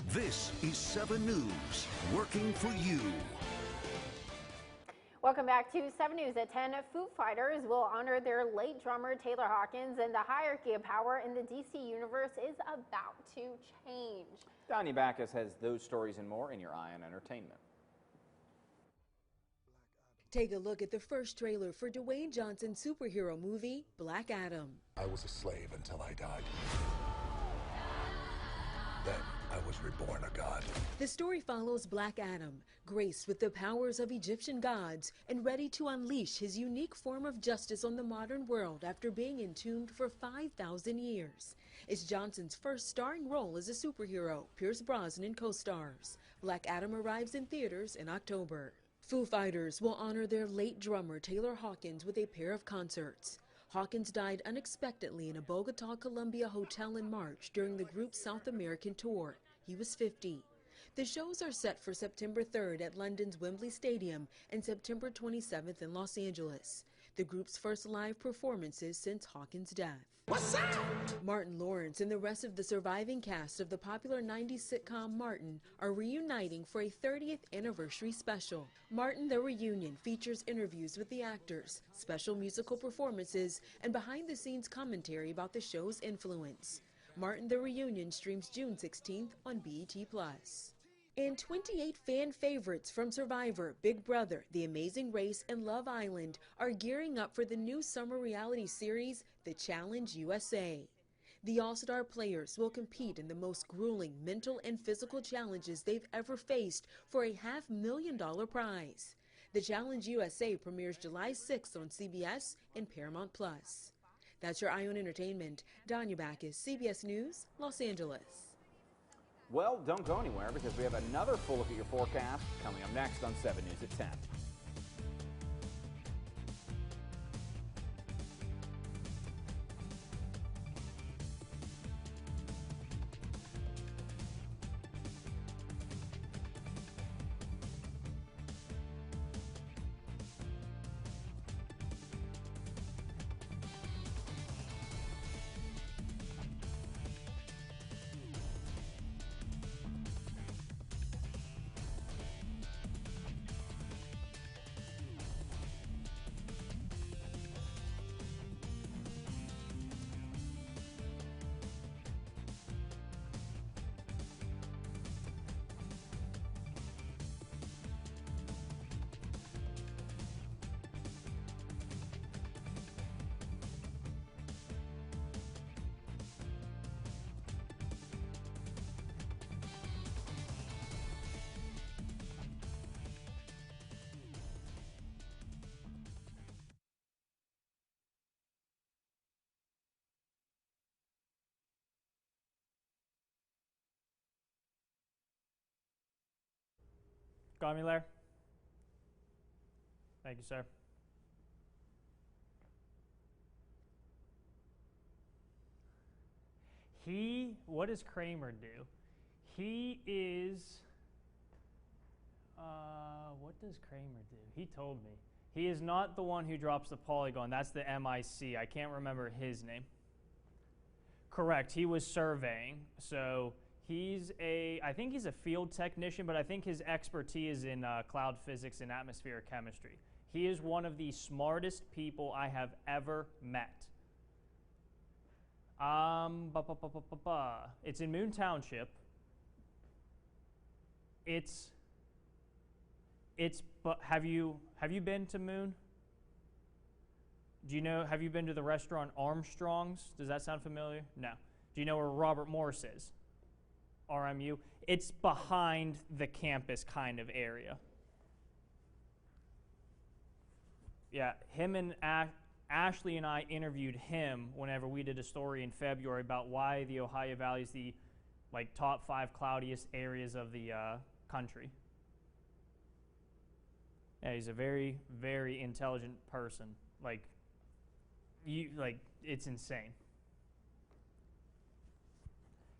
Speaker 12: This is 7 News, working for you.
Speaker 1: Welcome back to 7 News at 10. Foo Fighters will honor their late drummer Taylor Hawkins, and the hierarchy of power in the DC universe is about to change.
Speaker 2: Donnie Backus has those stories and more in your Eye on Entertainment.
Speaker 7: Take a look at the first trailer for Dwayne Johnson's superhero movie, Black Adam.
Speaker 8: I was a slave until I died. Then
Speaker 12: I was reborn a god.
Speaker 7: The story follows Black Adam, graced with the powers of Egyptian gods and ready to unleash his unique form of justice on the modern world after being entombed for 5,000 years. It's Johnson's first starring role as a superhero. Pierce Brosnan co-stars. Black Adam arrives in theaters in October. Foo Fighters will honor their late drummer Taylor Hawkins with a pair of concerts. Hawkins died unexpectedly in a Bogota, Colombia hotel in March during the group's South American tour. He was 50. The shows are set for September 3rd at London's Wembley Stadium and September 27th in Los Angeles, the group's first live performances since Hawkins' death. What's up? Martin Lawrence and the rest of the surviving cast of the popular 90s sitcom Martin are reuniting for a 30th anniversary special. Martin the Reunion features interviews with the actors, special musical performances, and behind-the-scenes commentary about the show's influence. Martin the Reunion streams June 16th on BET+. And 28 fan favorites from Survivor, Big Brother, The Amazing Race, and Love Island are gearing up for the new summer reality series, The Challenge USA. The All-Star players will compete in the most grueling mental and physical challenges they've ever faced for a $500,000 prize. The Challenge USA premieres July 6th on CBS and Paramount+. That's your Eye on Entertainment. Danya Backus, CBS News, Los Angeles.
Speaker 2: Well, don't go anywhere because we have another full look at your forecast coming up next on 7 News at 10.
Speaker 5: Got me, Lair? Thank you, sir. What does Kramer do? He is, what does Kramer do? He told me. He is not the one who drops the polygon. That's the MIC. I can't remember his name. Correct. He was surveying. So I think he's a field technician, but I think his expertise is in cloud physics and atmospheric chemistry. He is one of the smartest people I have ever met. It's in Moon Township. But have you been to Moon? Do you know, have you been to the restaurant Armstrong's? Does that sound familiar? No. Do you know where Robert Morris is? RMU? It's behind the campus kind of area. Yeah, him and Ashley and I interviewed him whenever we did a story in February about why the Ohio Valley is the top 5 cloudiest areas of the country. Yeah, he's a very, very intelligent person. It's insane.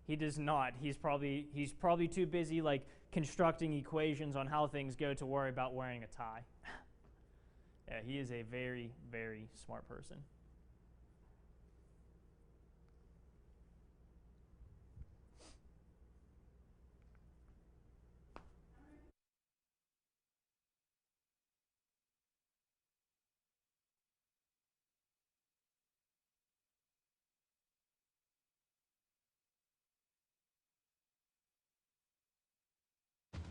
Speaker 5: He does not. He's probably too busy constructing equations on how things go to worry about wearing a tie. Yeah, he is a very, very smart person.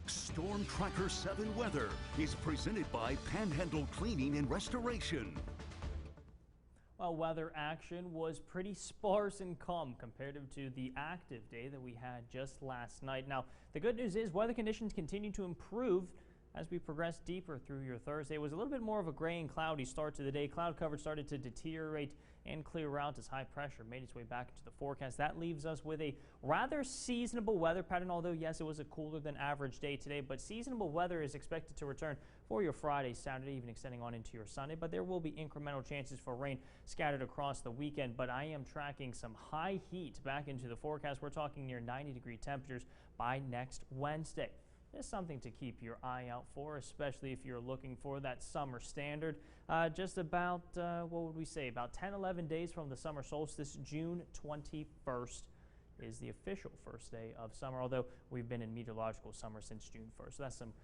Speaker 12: Storm Tracker 7 weather is presented by Panhandle Cleaning and Restoration.
Speaker 5: Well, weather action was pretty sparse and calm comparative to the active day that we had just last night. Now, the good news is weather conditions continue to improve as we progress deeper through your Thursday. It was a little bit more of a gray and cloudy start to the day. Cloud coverage started to deteriorate and clear out as high pressure made its way back into the forecast. That leaves us with a rather seasonable weather pattern, although yes, it was a cooler than average day today, but seasonable weather is expected to return for your Friday, Saturday, even extending on into your Sunday, but there will be incremental chances for rain scattered across the weekend. But I am tracking some high heat back into the forecast. We're talking near 90-degree temperatures by next Wednesday. It's something to keep your eye out for, especially if you're looking for that summer standard. Just about, what would we say, about 10, 11 days from the summer solstice, June 21st is the official first day of summer, although we've been in meteorological summer since June 1st. So that's some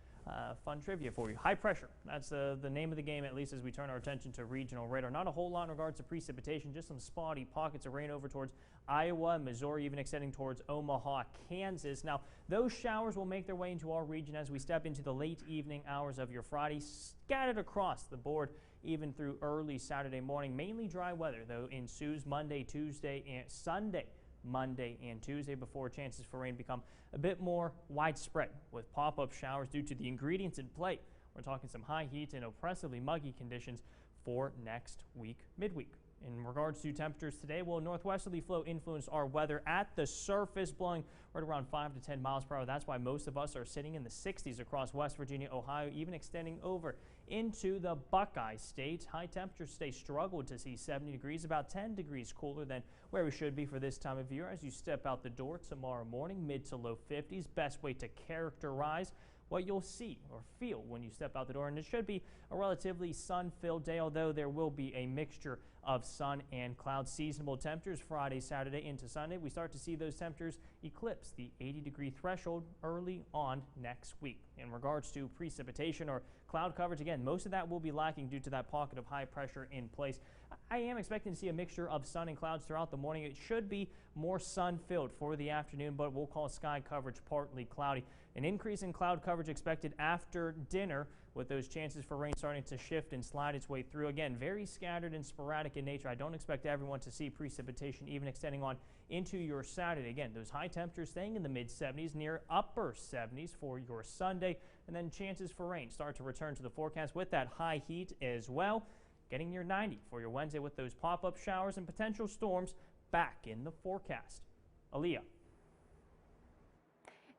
Speaker 5: fun trivia for you. High pressure, that's the name of the game, at least as we turn our attention to regional radar. Not a whole lot in regards to precipitation, just some spotty pockets of rain over towards Iowa, Missouri, even extending towards Omaha, Kansas. Now, those showers will make their way into our region as we step into the late evening hours of your Friday, scattered across the board, even through early Saturday morning. Mainly dry weather, though, ensues Monday, Tuesday, and Sunday. Monday and Tuesday before chances for rain become a bit more widespread with pop-up showers due to the ingredients in play. We're talking some high heat and oppressively muggy conditions for next week, midweek. In regards to temperatures today, well, northwesterly flow influenced our weather at the surface, blowing right around 5 to 10 miles per hour. That's why most of us are sitting in the 60s across West Virginia, Ohio, even extending over into the Buckeye State. High temperatures today struggled to see 70 degrees, about 10 degrees cooler than where we should be for this time of year. As you step out the door tomorrow morning, mid to low 50s. Best way to characterize what you'll see or feel when you step out the door. And it should be a relatively sun-filled day, although there will be a mixture of sun and clouds. Seasonable temperatures Friday, Saturday into Sunday. We start to see those temperatures eclipse the 80-degree threshold early on next week. In regards to precipitation or cloud coverage, again, most of that will be lacking due to that pocket of high pressure in place. I am expecting to see a mixture of sun and clouds throughout the morning. It should be more sun-filled for the afternoon, but we'll call sky coverage partly cloudy. An increase in cloud coverage expected after dinner, with those chances for rain starting to shift and slide its way through. Again, very scattered and sporadic in nature. I don't expect everyone to see precipitation even extending on into your Saturday. Again, those high temperatures staying in the mid-70s, near upper 70s for your Sunday, and then chances for rain start to return to the forecast with that high heat as well. Getting near 90 for your Wednesday with those pop-up showers and potential storms back in the forecast. Aaliyah.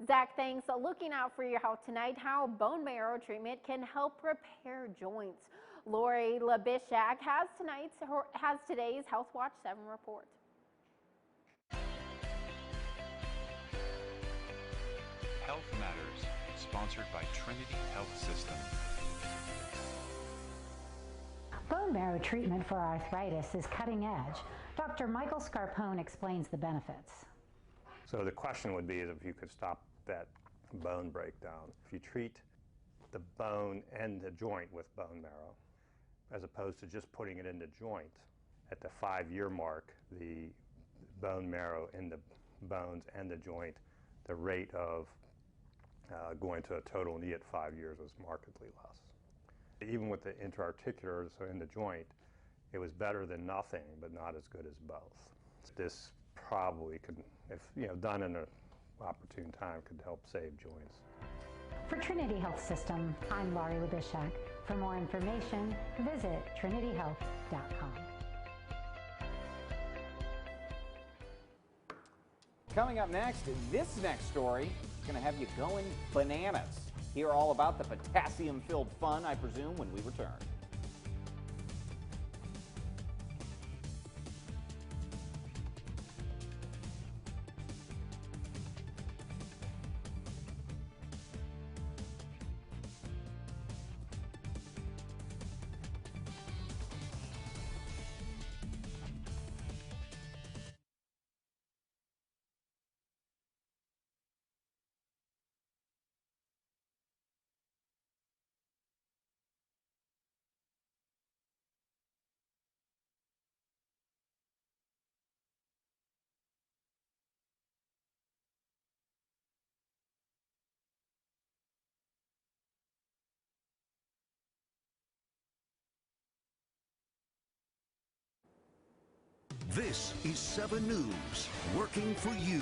Speaker 1: Zach, thanks. Looking out for your health tonight, how bone marrow treatment can help repair joints. Lori Labishak has today's Health Watch 7 report.
Speaker 8: Health Matters, sponsored by Trinity Health System.
Speaker 9: Bone marrow treatment for arthritis is cutting edge. Dr. Michael Scarpone explains the benefits.
Speaker 10: So the question would be is if you could stop that bone breakdown. If you treat the bone and the joint with bone marrow, as opposed to just putting it in the joint, at the 5-year mark, the bone marrow in the bones and the joint, the rate of going to a total knee at 5 years was markedly less. Even with the interarticular, so in the joint, it was better than nothing, but not as good as both. This probably could, if done in an opportune time, could help save joints.
Speaker 9: For Trinity Health System, I'm Laurie Labishak. For more information, visit trinityhealth.com.
Speaker 2: Coming up next, this next story is going to have you going bananas. Hear all about the potassium-filled fun, I presume, when we return.
Speaker 12: This is 7 News, working for you.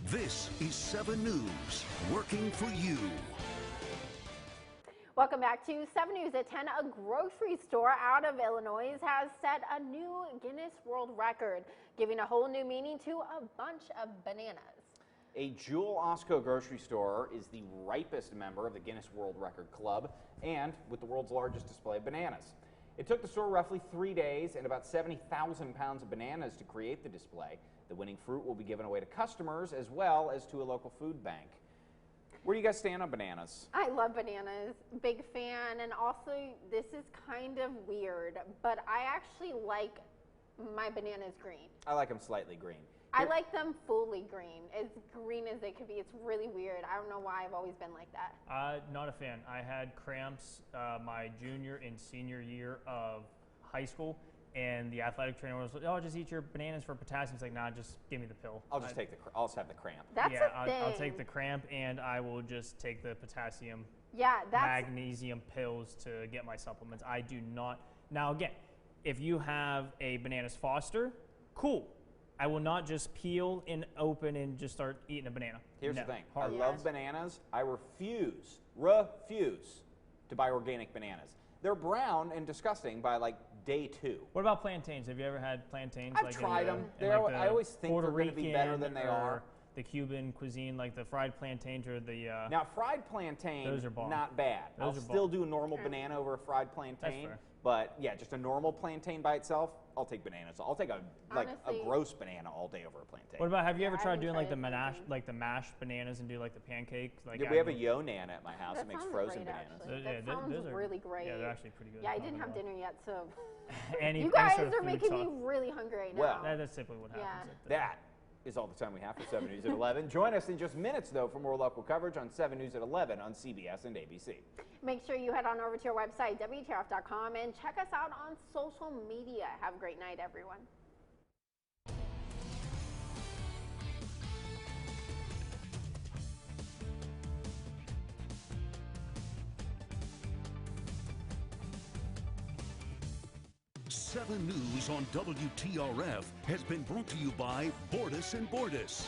Speaker 12: This is 7 News, working for you.
Speaker 1: Welcome back to 7 News at 10. A grocery store out of Illinois has set a new Guinness World Record, giving a whole new meaning to a bunch of bananas.
Speaker 2: A Jewel Osco grocery store is the ripest member of the Guinness World Record Club and with the world's largest display of bananas. It took the store roughly 3 days and about 70,000 pounds of bananas to create the display. The winning fruit will be given away to customers as well as to a local food bank. Where do you guys stand on bananas?
Speaker 1: I love bananas, big fan, and also this is kind of weird, but I actually like my bananas green.
Speaker 2: I like them slightly green.
Speaker 1: I like them fully green, as green as they could be. It's really weird. I don't know why I've always been like that.
Speaker 5: Not a fan. I had cramps my junior and senior year of high school, and the athletic trainer was like, "Oh, just eat your bananas for potassium." It's like, "Nah, just give me the pill."
Speaker 2: I'll just I'll just have the cramp.
Speaker 1: That's
Speaker 5: yeah,
Speaker 1: a thing.
Speaker 5: I'll take the cramp, and I will just take the potassium,
Speaker 1: that's
Speaker 5: magnesium pills to get my supplements. I do not. Now again, if you have a Bananas Foster, cool. I will not just peel and open and just start eating a banana.
Speaker 2: Here's
Speaker 5: no,
Speaker 2: the thing.
Speaker 5: hard
Speaker 2: I love bananas. I refuse to buy organic bananas. They're brown and disgusting by like day 2.
Speaker 5: What about plantains? Have you ever had plantains?
Speaker 2: I've tried them. I always think they're going to be better than they are.
Speaker 5: The Cuban cuisine, like the fried plantains or the...
Speaker 2: Now, fried plantain,
Speaker 5: those are bomb.
Speaker 2: not bad. I'll still do a normal banana over a fried plantain.
Speaker 5: That's fair.
Speaker 2: But yeah, just a normal plantain by itself, I'll take bananas. I'll take a gross banana all day over a plantain.
Speaker 5: What about, have you ever tried doing like the mashed bananas and do like the pancakes? Like
Speaker 2: we have a Yonan at my house that makes frozen bananas.
Speaker 1: That sounds really great.
Speaker 5: Yeah, they're actually pretty good.
Speaker 1: Yeah, I didn't have dinner yet, so
Speaker 5: any
Speaker 1: you guys
Speaker 5: sort of
Speaker 1: are making me
Speaker 5: talk.
Speaker 1: really hungry right now.
Speaker 2: Well,
Speaker 5: that's simply what happens.
Speaker 1: Yeah.
Speaker 2: That is all the time we have for 7 News at 11. Join us in just minutes, though, for more local coverage on 7 News at 11 on CBS and ABC.
Speaker 1: Make sure you head on over to our website, WTRF.com, and check us out on social media. Have a great night, everyone.
Speaker 12: Seven News on WTRF has been brought to you by Bordis & Bordis.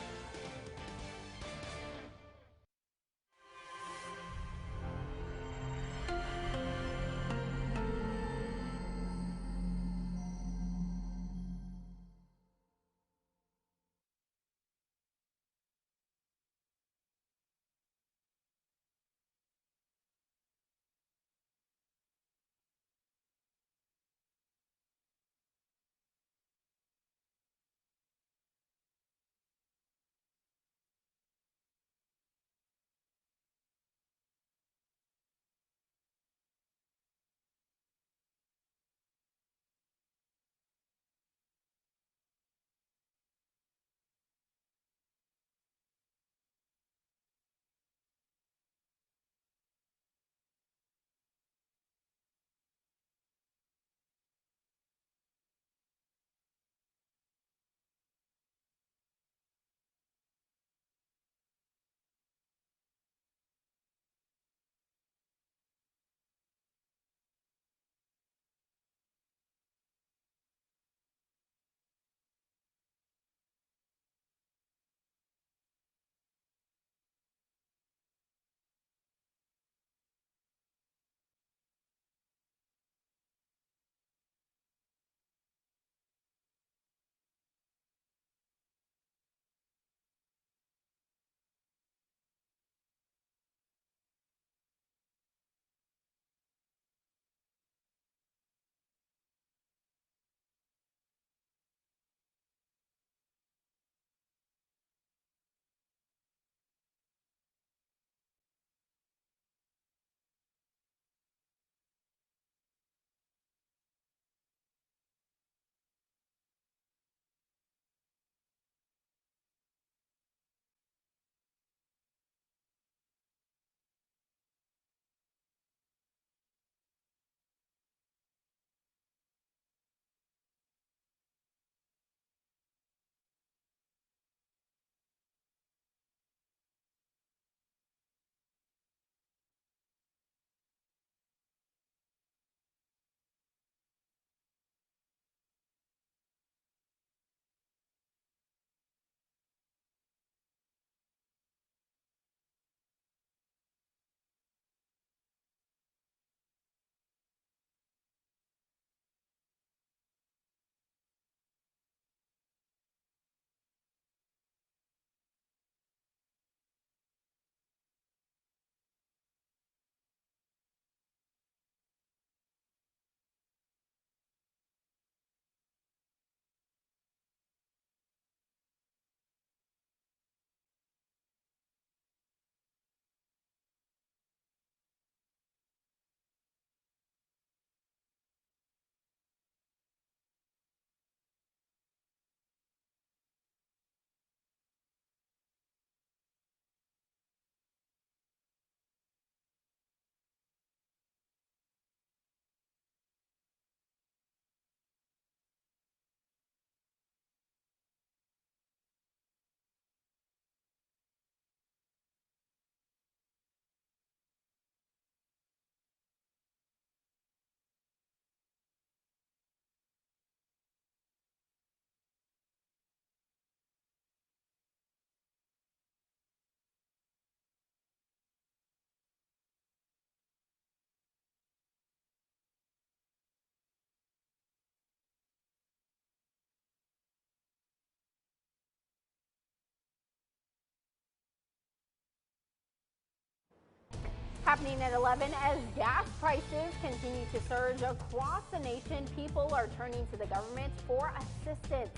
Speaker 1: Happening at 11 as gas prices continue to surge across the nation, people are turning to the government for assistance.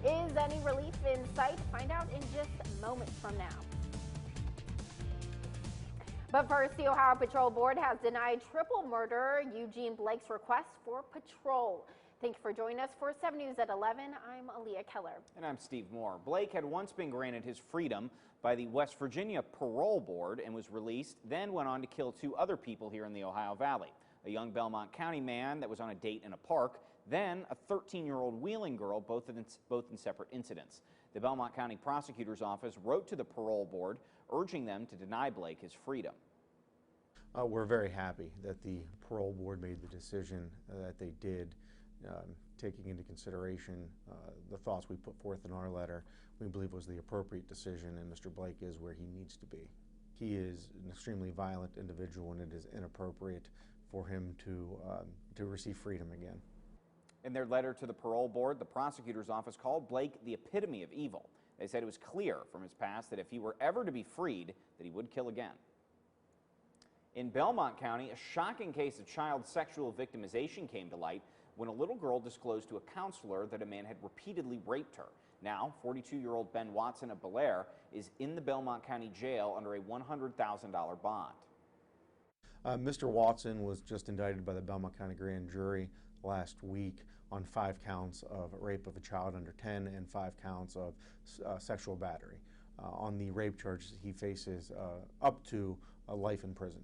Speaker 1: Is any relief in sight? Find out in just moments from now. But first, the Ohio Patrol Board has denied triple murderer Eugene Blake's request for patrol. Thank you for joining us for 7 News at 11. I'm Aaliyah Keller.
Speaker 2: And I'm Steve Moore. Blake had once been granted his freedom by the West Virginia Parole Board and was released, then went on to kill 2 other people here in the Ohio Valley. A young Belmont County man that was on a date in a park, then a 13-year-old Wheeling girl, both in separate incidents. The Belmont County Prosecutor's Office wrote to the Parole Board, urging them to deny Blake his freedom.
Speaker 11: We're very happy that the Parole Board made the decision that they did, taking into consideration the thoughts we put forth in our letter. We believe was the appropriate decision, and Mr. Blake is where he needs to be. He is an extremely violent individual, and it is inappropriate for him to receive freedom again.
Speaker 2: In their letter to the Parole Board, the prosecutor's office called Blake the epitome of evil. They said it was clear from his past that if he were ever to be freed, that he would kill again. In Belmont County, a shocking case of child sexual victimization came to light when a little girl disclosed to a counselor that a man had repeatedly raped her. Now, 42-year-old Ben Watson of Bel Air is in the Belmont County Jail under a $100,000 bond.
Speaker 11: Mr. Watson was just indicted by the Belmont County Grand Jury last week on 5 counts of rape of a child under 10 and 5 counts of sexual battery. On the rape charges, he faces up to life in prison.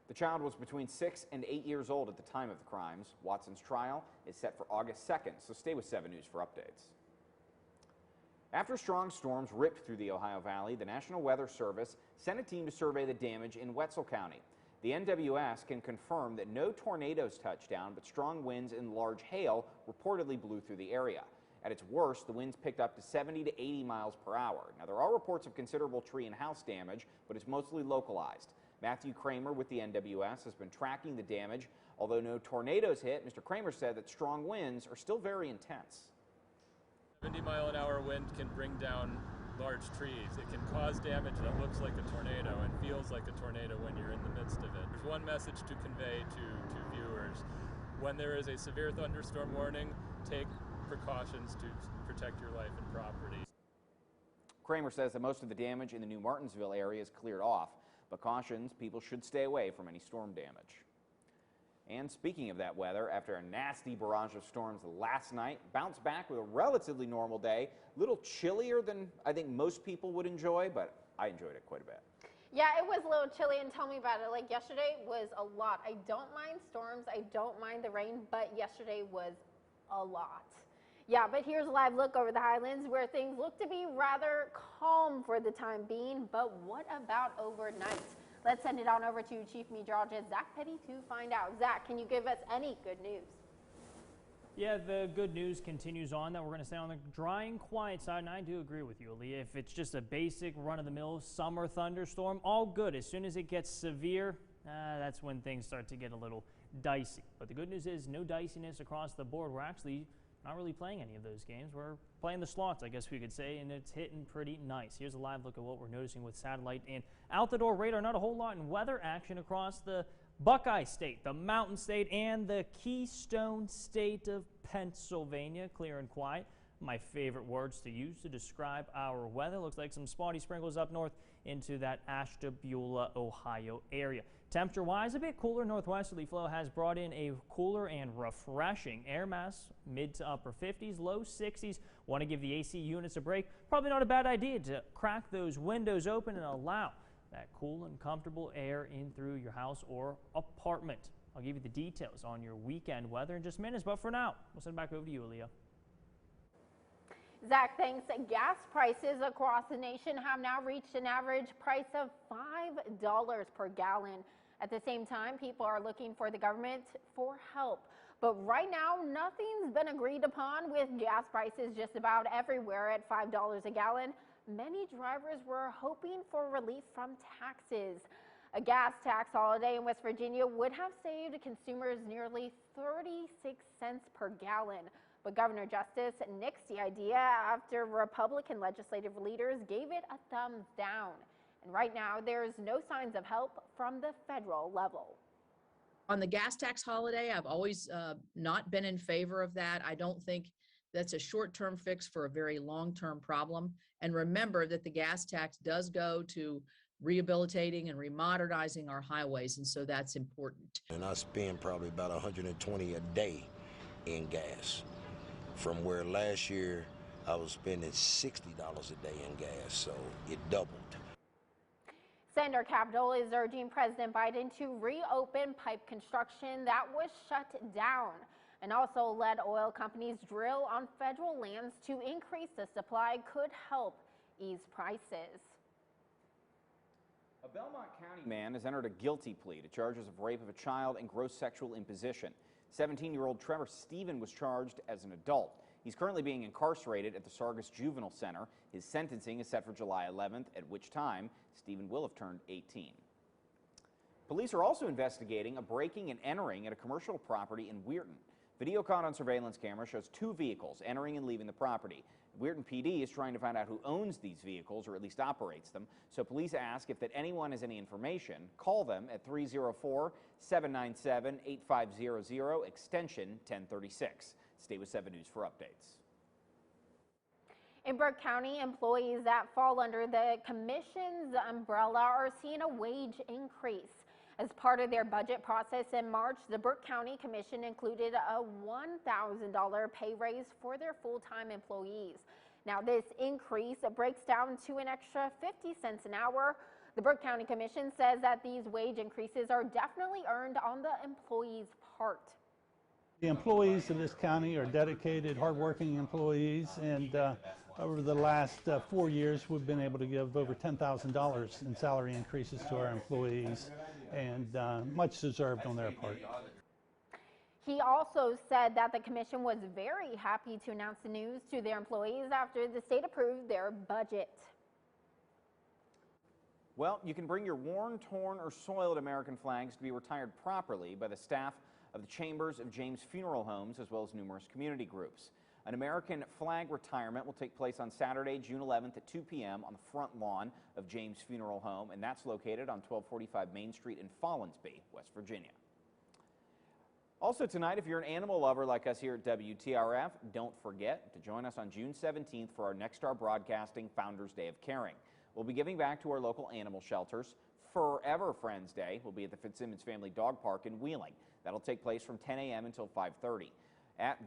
Speaker 2: The child was between 6 and 8 years old at the time of the crimes. Watson's trial is set for August 2nd, so stay with 7 News for updates. After strong storms ripped through the Ohio Valley, the National Weather Service sent a team to survey the damage in Wetzel County. The NWS can confirm that no tornadoes touched down, but strong winds and large hail reportedly blew through the area. At its worst, the winds picked up to 70 to 80 miles per hour. Now, there are reports of considerable tree and house damage, but it's mostly localized. Matthew Kramer with the NWS has been tracking the damage. Although no tornadoes hit, Mr. Kramer said that strong winds are still very intense.
Speaker 13: 70-mile-an-hour wind can bring down large trees. It can cause damage that looks like a tornado and feels like a tornado when you're in the midst of it. There's one message to convey to viewers. When there is a severe thunderstorm warning, take precautions to protect your life and property.
Speaker 2: Kramer says that most of the damage in the New Martinsville area is cleared off, but cautions people should stay away from any storm damage. And speaking of that weather, after a nasty barrage of storms last night, bounced back with a relatively normal day. A little chillier than I think most people would enjoy, but I enjoyed it quite a bit.
Speaker 1: Yeah, it was a little chilly, and tell me about it. Like, yesterday was a lot. I don't mind storms, I don't mind the rain, but yesterday was a lot. Yeah, but here's a live look over the Highlands where things look to be rather calm for the time being. But what about overnight? Let's send it on over to Chief Meteorologist Zach Petty to find out. Zach, can you give us any good news?
Speaker 5: Yeah, the good news continues on that we're going to stay on the dry and quiet side, and I do agree with you, Aaliyah. If it's just a basic run-of-the-mill summer thunderstorm, all good. As soon as it gets severe, that's when things start to get a little dicey. But the good news is no diciness across the board. We're actually not really playing any of those games. We're playing the slots, I guess we could say, and it's hitting pretty nice. Here's a live look at what we're noticing with satellite and out-the-door radar. Not a whole lot in weather action across the Buckeye State, the Mountain State, and the Keystone State of Pennsylvania. Clear and quiet. My favorite words to use to describe our weather. Looks like some spotty sprinkles up north into that Ashtabula, Ohio area. Temperature-wise, a bit cooler. Northwesterly flow has brought in a cooler and refreshing air mass, mid to upper 50s, low 60s. Want to give the AC units a break? Probably not a bad idea to crack those windows open and allow that cool and comfortable air in through your house or apartment. I'll give you the details on your weekend weather in just minutes, but for now, we'll send it back over to you, Aaliyah.
Speaker 1: Zach, thanks. Gas prices across the nation have now reached an average price of $5 per gallon. At the same time, people are looking for the government for help. But right now, nothing's been agreed upon with gas prices just about everywhere at $5 a gallon. Many drivers were hoping for relief from taxes. A gas tax holiday in West Virginia would have saved consumers nearly 36 cents per gallon. But Governor Justice nixed the idea after Republican legislative leaders gave it a thumbs down. And right now, there's no signs of help from the federal level.
Speaker 14: On the gas tax holiday, I've always not been in favor of that. I don't think that's a short-term fix for a very long-term problem. And remember that the gas tax does go to rehabilitating and remodernizing our highways, and so that's important.
Speaker 15: And I spend probably about $120 a day in gas, from where last year I was spending $60 a day in gas, so it doubled.
Speaker 1: Senator Capitol is urging President Biden to reopen pipe construction that was shut down and also let oil companies drill on federal lands to increase the supply could help ease prices.
Speaker 2: A Belmont County man has entered a guilty plea to charges of rape of a child and gross sexual imposition. 17-year-old Trevor Steuben was charged as an adult. He's currently being incarcerated at the Sargus Juvenile Center. His sentencing is set for July 11th, at which time Steuben will have turned 18. Police are also investigating a breaking and entering at a commercial property in Weirton. Video caught on surveillance camera shows 2 vehicles entering and leaving the property. Weirton PD is trying to find out who owns these vehicles, or at least operates them. So police ask if that anyone has any information. Call them at 304-797-8500, extension 1036. Stay with 7 News for updates.
Speaker 1: In Burke County, employees that fall under the Commission's umbrella are seeing a wage increase. As part of their budget process in March, the Burke County Commission included a $1,000 pay raise for their full-time employees. Now, this increase breaks down to an extra 50 cents an hour. The Burke County Commission says that these wage increases are definitely earned on the employee's part.
Speaker 16: The employees of this county are dedicated, hardworking employees, and over the last 4 years, we've been able to give over $10,000 in salary increases to our employees, and much deserved on their part.
Speaker 1: He also said that the commission was very happy to announce the news to their employees after the state approved their budget.
Speaker 2: Well, you can bring your worn, torn, or soiled American flags to be retired properly by the staff of the Chambers of James Funeral Homes, as well as numerous community groups. An American flag retirement will take place on Saturday, June 11th at 2 p.m. on the front lawn of James Funeral Home, and that's located on 1245 Main Street in Follansbee, West Virginia. Also tonight, if you're an animal lover like us here at WTRF, don't forget to join us on June 17th for our Next Star Broadcasting Founders Day of Caring. We'll be giving back to our local animal shelters. Forever Friends Day will be at the Fitzsimmons Family Dog Park in Wheeling. That'll take place from 10 a.m. until 5:30.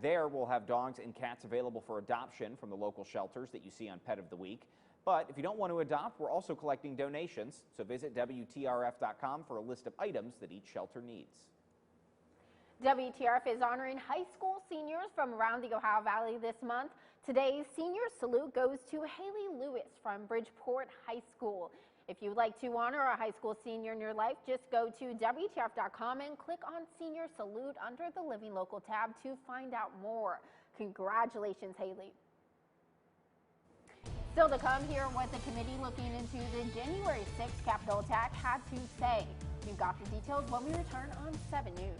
Speaker 2: There, we'll have dogs and cats available for adoption from the local shelters that you see on Pet of the Week. But if you don't want to adopt, we're also collecting donations, so visit WTRF.com for a list of items that each shelter needs.
Speaker 1: WTRF is honoring high school seniors from around the Ohio Valley this month. Today's senior salute goes to Haley Lewis from Bridgeport High School. If you'd like to honor a high school senior in your life, just go to WTRF.com and click on Senior Salute under the Living Local tab to find out more. Congratulations, Haley. Still to come, here what the committee looking into the January 6th Capitol attack had to say. We've got the details when we return on 7 News.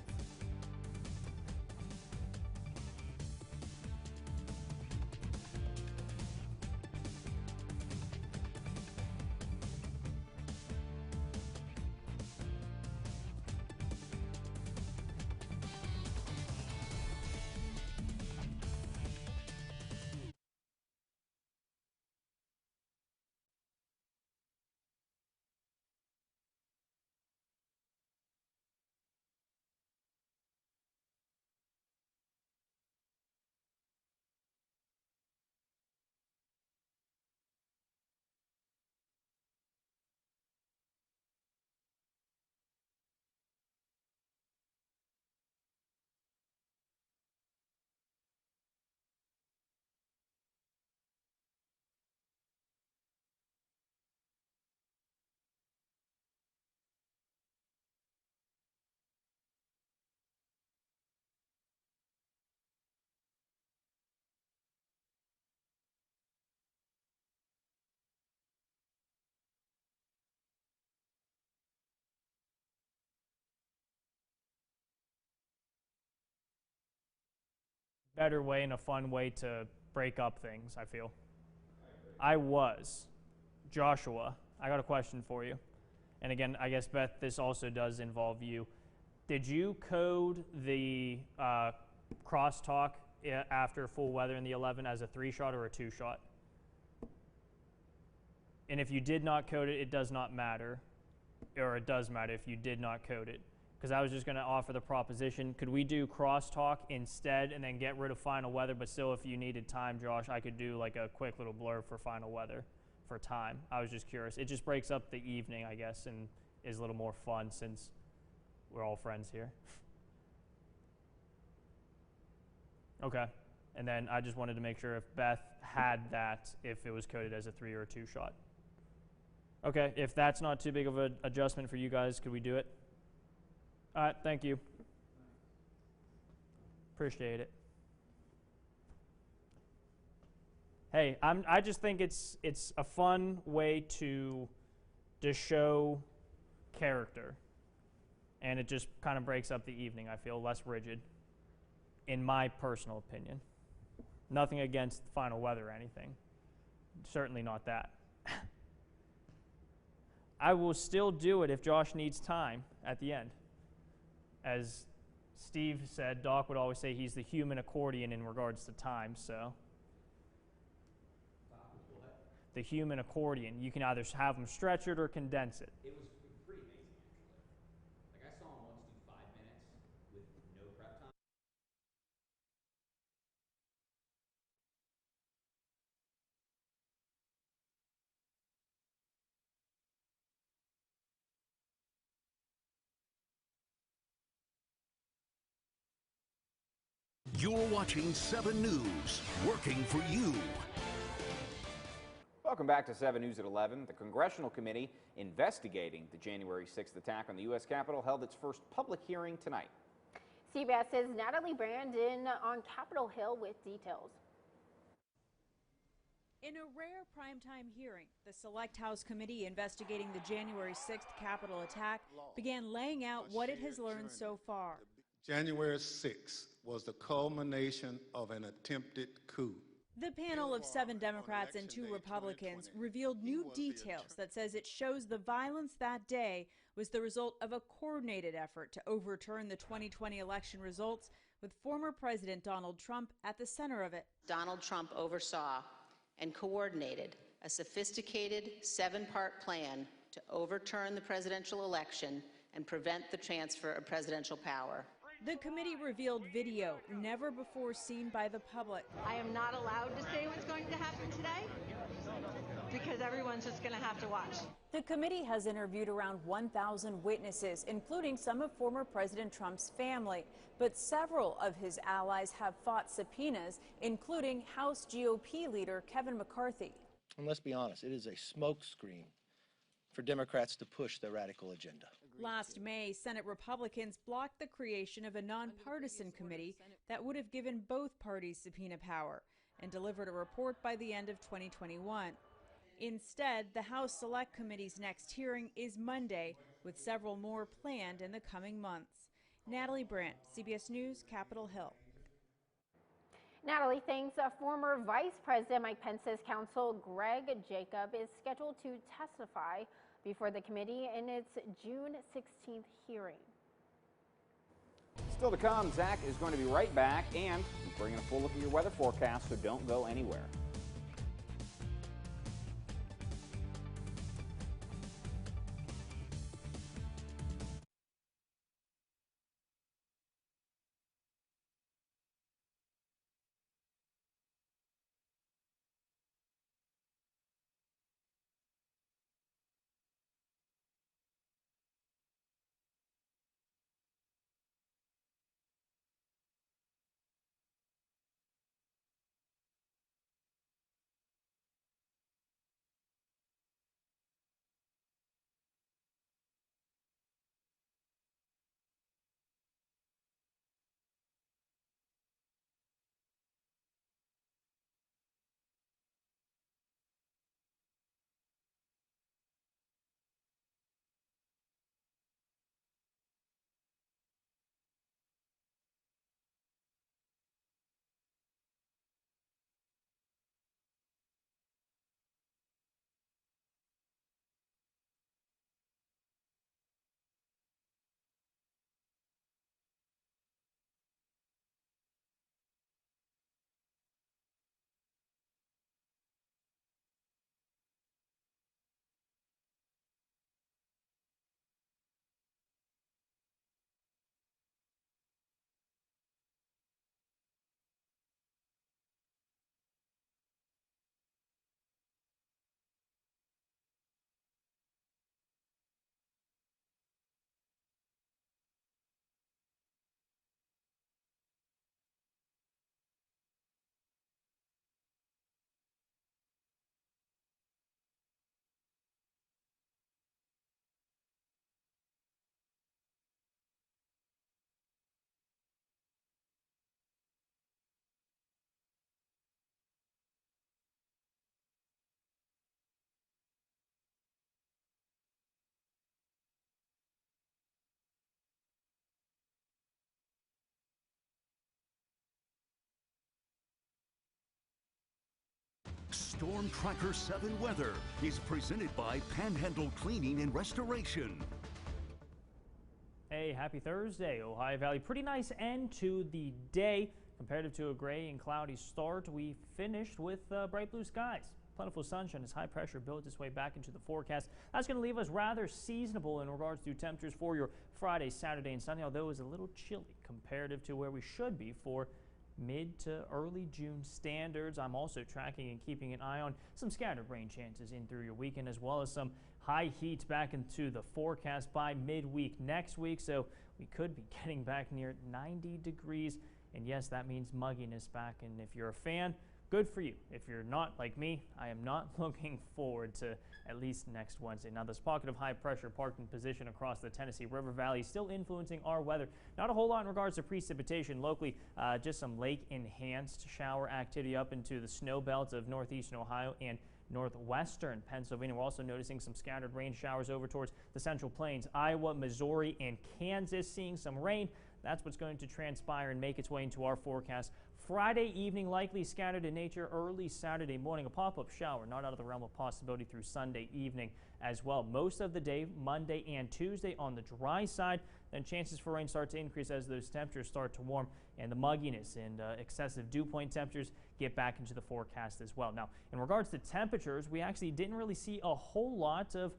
Speaker 5: Better way and a fun way to break up things, I feel. I was Joshua I got a question for you. And again, I guess, Beth, this also does involve you. Did you code the crosstalk after full weather in the 11 as a 3-shot or a 2-shot? And if you did not code it, it does not matter. Or it does matter if you did not code it. Because I was just going to offer the proposition, could we do crosstalk instead and then get rid of final weather, but still if you needed time, Josh, I could do like a quick little blurb for final weather for time. I was just curious. It just breaks up the evening, I guess, and is a little more fun since we're all friends here. Okay. And then I just wanted to make sure if Beth had that, if it was coded as a 3 or a 2-shot. Okay, if that's not too big of an adjustment for you guys, could we do it? All right, thank you. Appreciate it. Hey, I just think it's a fun way to show character, and it just kind of breaks up the evening. I feel less rigid, in my personal opinion. Nothing against final weather or anything. Certainly not that. I will still do it if Josh needs time at the end. As Steve said, Doc would always say he's the human accordion in regards to time, so. The human accordion. You can either have them stretch it or condense it.
Speaker 2: It was pretty amazing, actually. Like, I saw him once do 5 minutes with no prep time.
Speaker 12: You're watching 7 News, working for you.
Speaker 2: Welcome back to 7 News at 11. The Congressional Committee investigating the January 6th attack on the U.S. Capitol held its first public hearing tonight.
Speaker 1: CBS's Natalie Brandon on Capitol Hill with details.
Speaker 17: In a rare primetime hearing, the Select House Committee investigating the January 6th Capitol attack began laying out what it has learned so far.
Speaker 18: January 6th was the culmination of an attempted coup.
Speaker 17: The panel of 7 Democrats and 2 Republicans revealed new details that says it shows the violence that day was the result of a coordinated effort to overturn the 2020 election results, with former President Donald Trump at the center of it.
Speaker 19: Donald Trump oversaw and coordinated a sophisticated 7-part plan to overturn the presidential election and prevent the transfer of presidential power.
Speaker 17: The committee revealed video never before seen by the public.
Speaker 20: I am not allowed to say what's going to happen today because everyone's just going to have to watch.
Speaker 17: The committee has interviewed around 1,000 witnesses, including some of former President Trump's family. But several of his allies have fought subpoenas, including House GOP leader Kevin McCarthy.
Speaker 21: And let's be honest, it is a smokescreen for Democrats to push their radical agenda.
Speaker 17: Last May, Senate Republicans blocked the creation of a nonpartisan committee that would have given both parties subpoena power and delivered a report by the end of 2021. Instead, the House Select Committee's next hearing is Monday, with several more planned in the coming months. Natalie Brandt, CBS News, Capitol Hill.
Speaker 1: Natalie thanks former Vice President Mike Pence's counsel Greg Jacob is scheduled to testify before the committee in its June 16th hearing.
Speaker 2: Still to come, Zach is going to be right back and bringing a full look at your weather forecast, so don't go anywhere.
Speaker 12: Storm Tracker 7 weather is presented by Panhandle Cleaning and Restoration.
Speaker 5: Hey, happy Thursday, Ohio Valley. Pretty nice end to the day. Comparative to a gray and cloudy start, we finished with bright blue skies. Plentiful sunshine as high pressure built its way back into the forecast. That's going to leave us rather seasonable in regards to temperatures for your Friday, Saturday, and Sunday, although it was a little chilly comparative to where we should be for mid to early June standards. I'm also tracking and keeping an eye on some scattered rain chances in through your weekend, as well as some high heat back into the forecast by midweek next week. So we could be getting back near 90 degrees. And yes, that means mugginess back. And if you're a fan, good for you. If you're not like me, I am not looking forward to at least next Wednesday. Now, this pocket of high pressure parked in position across the Tennessee River Valley is still influencing our weather. Not a whole lot in regards to precipitation locally, just some lake enhanced shower activity up into the snow belts of northeastern Ohio and northwestern Pennsylvania. We're also noticing some scattered rain showers over towards the Central Plains, Iowa, Missouri, and Kansas, seeing some rain. That's what's going to transpire and make its way into our forecast. Friday evening, likely scattered in nature. Early Saturday morning, a pop-up shower, not out of the realm of possibility through Sunday evening as well. Most of the day, Monday and Tuesday on the dry side. Then chances for rain start to increase as those temperatures start to warm and the mugginess and excessive dew point temperatures get back into the forecast as well. Now, in regards to temperatures, we actually didn't really see a whole lot of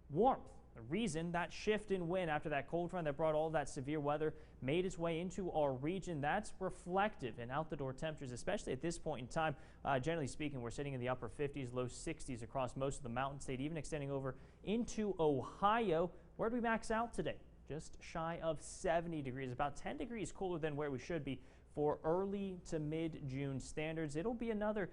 Speaker 5: warmth. The reason that shift in wind after that cold front that brought all that severe weather made its way into our region, that's reflective in out-the-door temperatures, especially at this point in time. Generally speaking, we're sitting in the upper 50s, low 60s across most of the mountain state, even extending over into Ohio. Where did we max out today? Just shy of 70 degrees, about 10 degrees cooler than where we should be for early to mid-June standards. It'll be another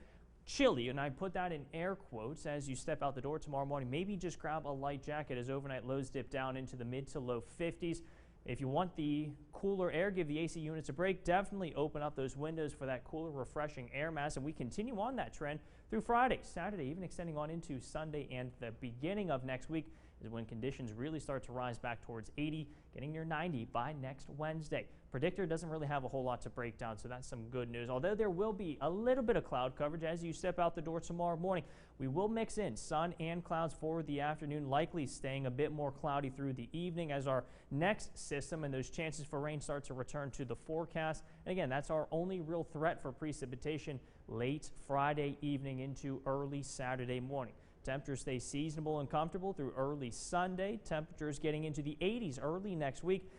Speaker 5: chilly, and I put that in air quotes, as you step out the door tomorrow morning. Maybe just grab a light jacket as overnight lows dip down into the mid to low 50s. If you want the cooler air, give the AC units a break. Definitely open up those windows for that cooler, refreshing air mass, and we continue on that trend through Friday, Saturday, even extending on into Sunday and the beginning of next week is when conditions really start to rise back towards 80, getting near 90 by next Wednesday. Predictor doesn't really have a whole lot to break down, so that's some good news. Although there will be a little bit of cloud coverage as you step out the door tomorrow morning. We will mix in sun and clouds for the afternoon, likely staying a bit more cloudy through the evening as our next system and those chances for rain start to return to the forecast. And again, that's our only real threat for precipitation late Friday evening into early Saturday morning. Temperatures stay seasonable and comfortable through early Sunday. Temperatures getting into the 80s early next week,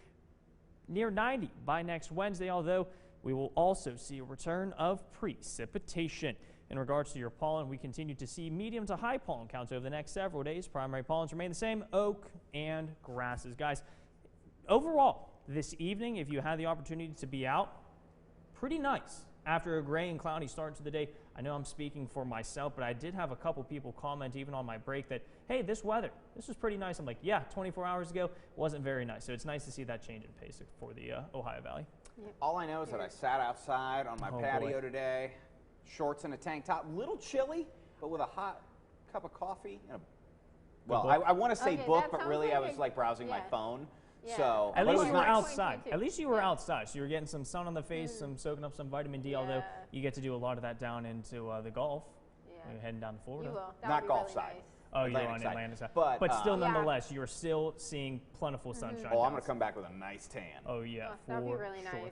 Speaker 5: near 90 by next Wednesday, although we will also see a return of precipitation. In regards to your pollen, we continue to see medium to high pollen counts over the next several days. Primary pollens remain the same, oak and grasses. Guys, overall, this evening, if you had the opportunity to be out, pretty nice. After a gray and cloudy start to the day, I know I'm speaking for myself, but I did have a couple people comment even on my break that, hey, this weather, this was pretty nice. I'm like, yeah, 24 hours ago wasn't very nice. So it's nice to see that change in pace for the Ohio Valley.
Speaker 2: All I know is that I sat outside on my patio today, shorts and a tank top, little chilly, but with a hot cup of coffee and a, well, I want to say book, but really I was like browsing my phone.
Speaker 1: Yeah.
Speaker 2: So
Speaker 5: at least you were outside. At least you were outside. So you were getting some sun on the face, some soaking up some vitamin D. Although you get to do a lot of that down into the Gulf. You're heading down to Florida.
Speaker 1: You will.
Speaker 2: Not Gulf
Speaker 1: really
Speaker 2: side.
Speaker 1: Nice.
Speaker 5: Oh, you're on Atlantic side.
Speaker 2: But
Speaker 5: still, nonetheless, you're still seeing plentiful sunshine.
Speaker 2: Oh, I'm going to come back with a nice tan.
Speaker 5: Oh yeah,
Speaker 1: that'd be really
Speaker 5: sure.
Speaker 1: nice.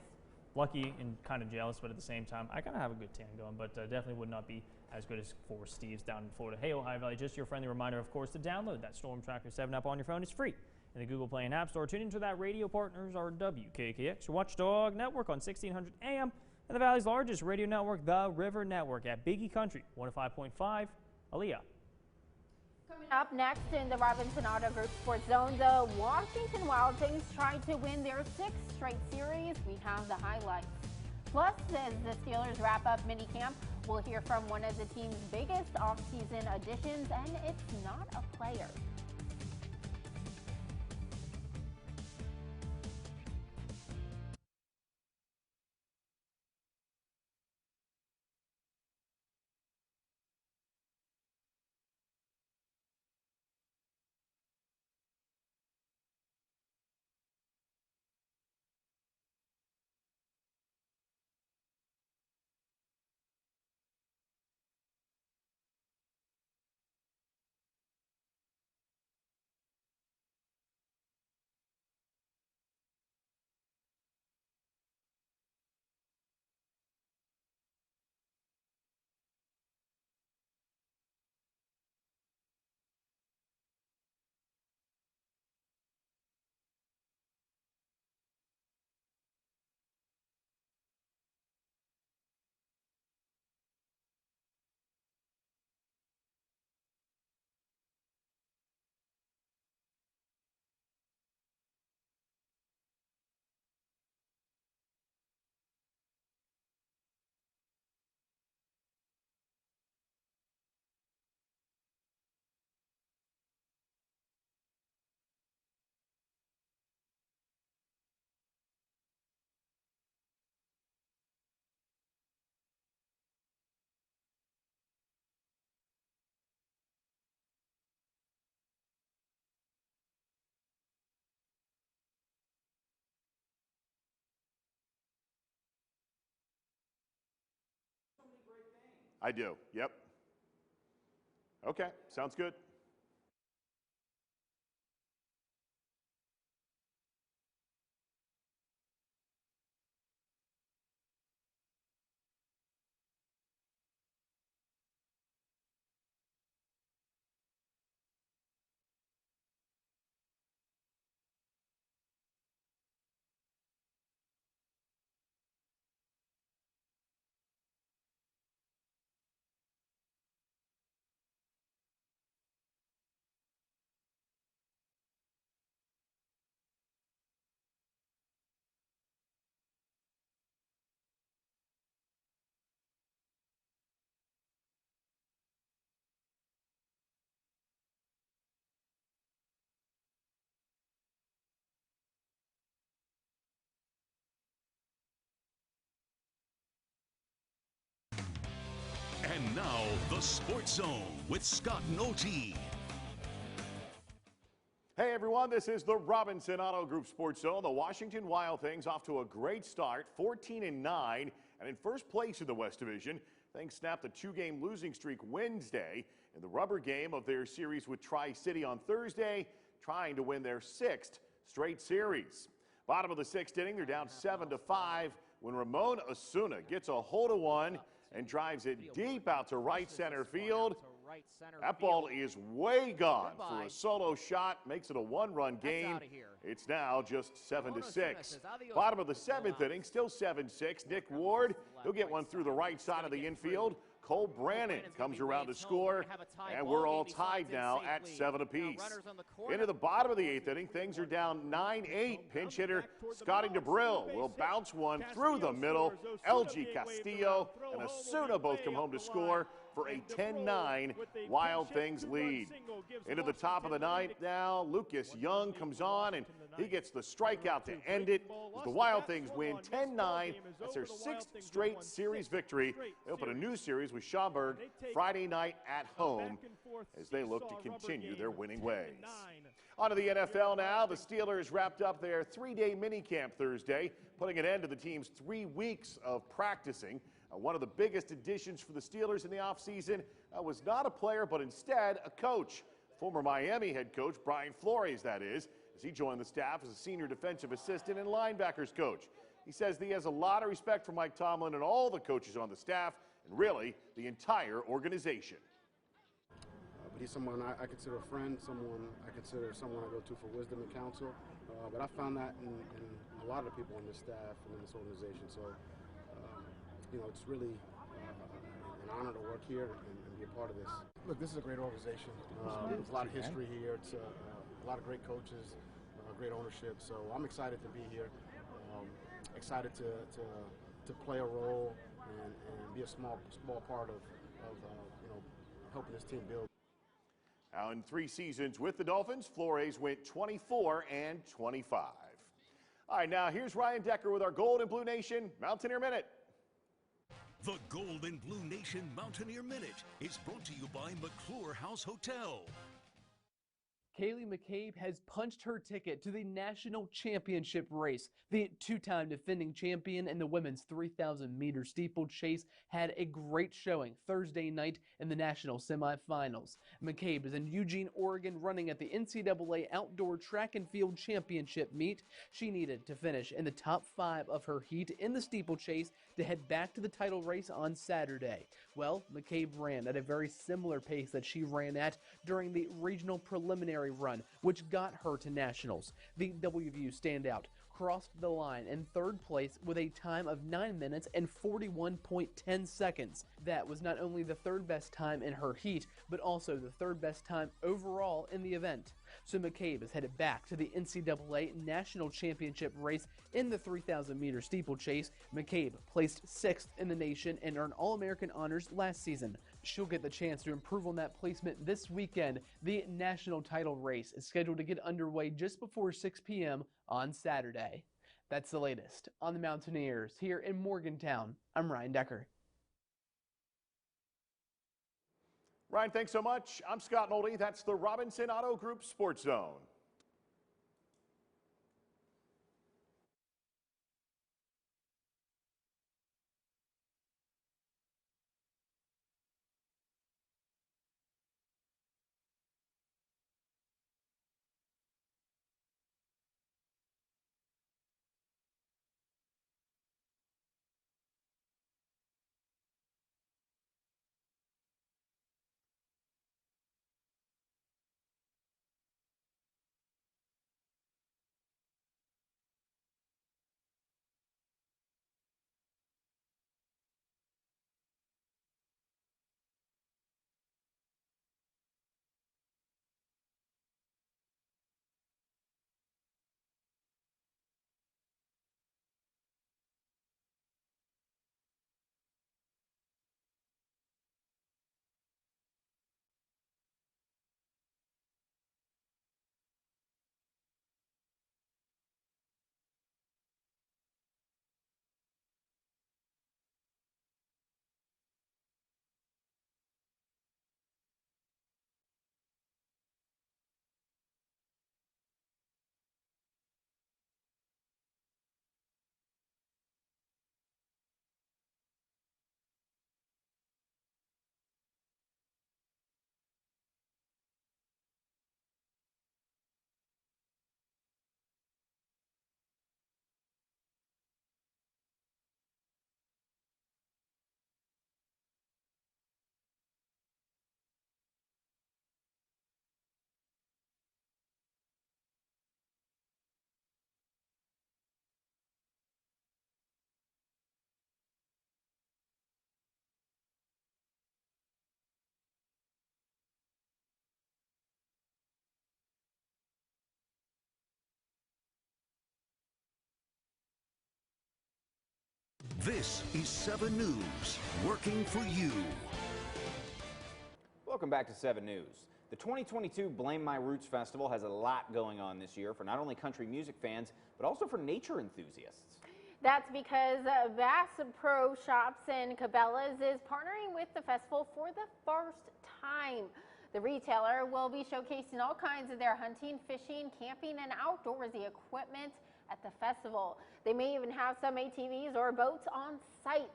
Speaker 5: Lucky and kind of jealous, but at the same time, I kind of have a good tan going, but definitely would not be as good as for Steve's down in Florida. Hey, Ohio Valley, just your friendly reminder, of course, to download that Storm Tracker 7 app on your phone. It's free in the Google Play and App Store. Tune into that. Radio partners are WKKX, your Watchdog Network on 1600 AM, and the Valley's largest radio network, the River Network, at Biggie Country 105.5, Aaliyah.
Speaker 1: Coming up next in the Robinson Auto Group Sports Zone, the Washington Wild Things tried to win their 6th straight series. We have the highlights. Plus, as the Steelers wrap up minicamp, we'll hear from one of the team's biggest offseason additions, and it's not a player.
Speaker 3: I do, yep. Okay, sounds good.
Speaker 12: And now, the Sports Zone with Scott Nolte.
Speaker 3: Hey everyone, this is the Robinson Auto Group Sports Zone. The Washington Wild Things off to a great start, 14-9, and in first place in the West Division. Things snapped a 2-game losing streak Wednesday in the rubber game of their series with Tri-City on Thursday, trying to win their 6th straight series. Bottom of the 6th inning, they're down 7-5 when Ramon Osuna gets a hold of one and drives it deep out to right center field. That ball is way gone for a solo shot, makes it a 1-run game. It's now just 7-6. Bottom of the 7th inning, still 7-6. Nick Ward, he'll get one through the right side of the infield. Cole Brannon comes around to score, and we're all tied now at 7 apiece. Into the bottom of the 8th inning, things are down 9-8. Pinch hitter Scotty DeBrill will bounce one through the middle. LG Castillo and Osuna both come home to score for a 10-9 Wild Things lead. Into the top of the 9th now, Lucas Young comes on, and he gets the strikeout to end it. As the Wild Things win 10-9. That's their 6th straight series victory. They open a new series with Schaumburg Friday night at home as they look to continue their winning ways. On to the NFL now. The Steelers wrapped up their 3-day minicamp Thursday, putting an end to the team's 3 weeks of practicing. One of the biggest additions for the Steelers in the offseason was not a player, but instead a coach. Former Miami head coach Brian Flores, that is, as he joined the staff as a senior defensive assistant and linebackers coach. He says he has a lot of respect for Mike Tomlin and all the coaches on the staff, and really the entire organization.
Speaker 22: But he's someone I consider a friend, someone I consider someone I go to for wisdom and counsel. But I found that in a lot of the people on this staff and in this organization. So, you know, it's really an honor to work here and be a part of this. Look, this is a great organization. There's a lot of history here. It's a lot of great coaches, great ownership. So I'm excited to be here. Excited to play a role and be a small part of you know, helping this team build.
Speaker 3: Now in 3 seasons with the Dolphins, Flores went 24-25. All right, now here's Ryan Decker with our Gold and Blue Nation Mountaineer Minute.
Speaker 12: The Gold and Blue Nation Mountaineer Minute is brought to you by McClure House Hotel.
Speaker 23: Kaylee McCabe has punched her ticket to the national championship race. The 2-time defending champion in the women's 3,000-meter steeplechase had a great showing Thursday night in the national semifinals. McCabe is in Eugene, Oregon, running at the NCAA Outdoor Track and Field Championship meet. She needed to finish in the top 5 of her heat in the steeplechase to head back to the title race on Saturday. Well, McCabe ran at a very similar pace that she ran at during the regional preliminary run, which got her to nationals. The WVU standout crossed the line in 3rd place with a time of 9 minutes and 41.10 seconds. That was not only the 3rd best time in her heat, but also the 3rd best time overall in the event. So McCabe is headed back to the NCAA National Championship race in the 3,000-meter steeplechase. McCabe placed 6th in the nation and earned All-American honors last season. She'll get the chance to improve on that placement this weekend. The national title race is scheduled to get underway just before 6 p.m. on Saturday. That's the latest on the Mountaineers here in Morgantown. I'm Ryan Decker.
Speaker 3: Ryan, thanks so much. I'm Scott Nolte. That's the Robinson Auto Group Sports Zone.
Speaker 12: This is 7 News, working for you.
Speaker 2: Welcome back to 7 News. The 2022 Blame My Roots Festival has a lot going on this year for not only country music fans, but also for nature enthusiasts.
Speaker 1: That's because Bass Pro Shops and Cabela's is partnering with the festival for the first time. The retailer will be showcasing all kinds of their hunting, fishing, camping, and outdoorsy equipment at the festival. They may even have some ATVs or boats on site.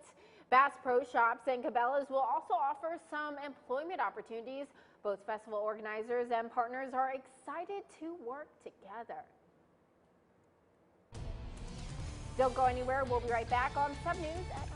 Speaker 1: Bass Pro Shops and Cabela's will also offer some employment opportunities. Both festival organizers and partners are excited to work together. Don't go anywhere. We'll be right back on 7 News at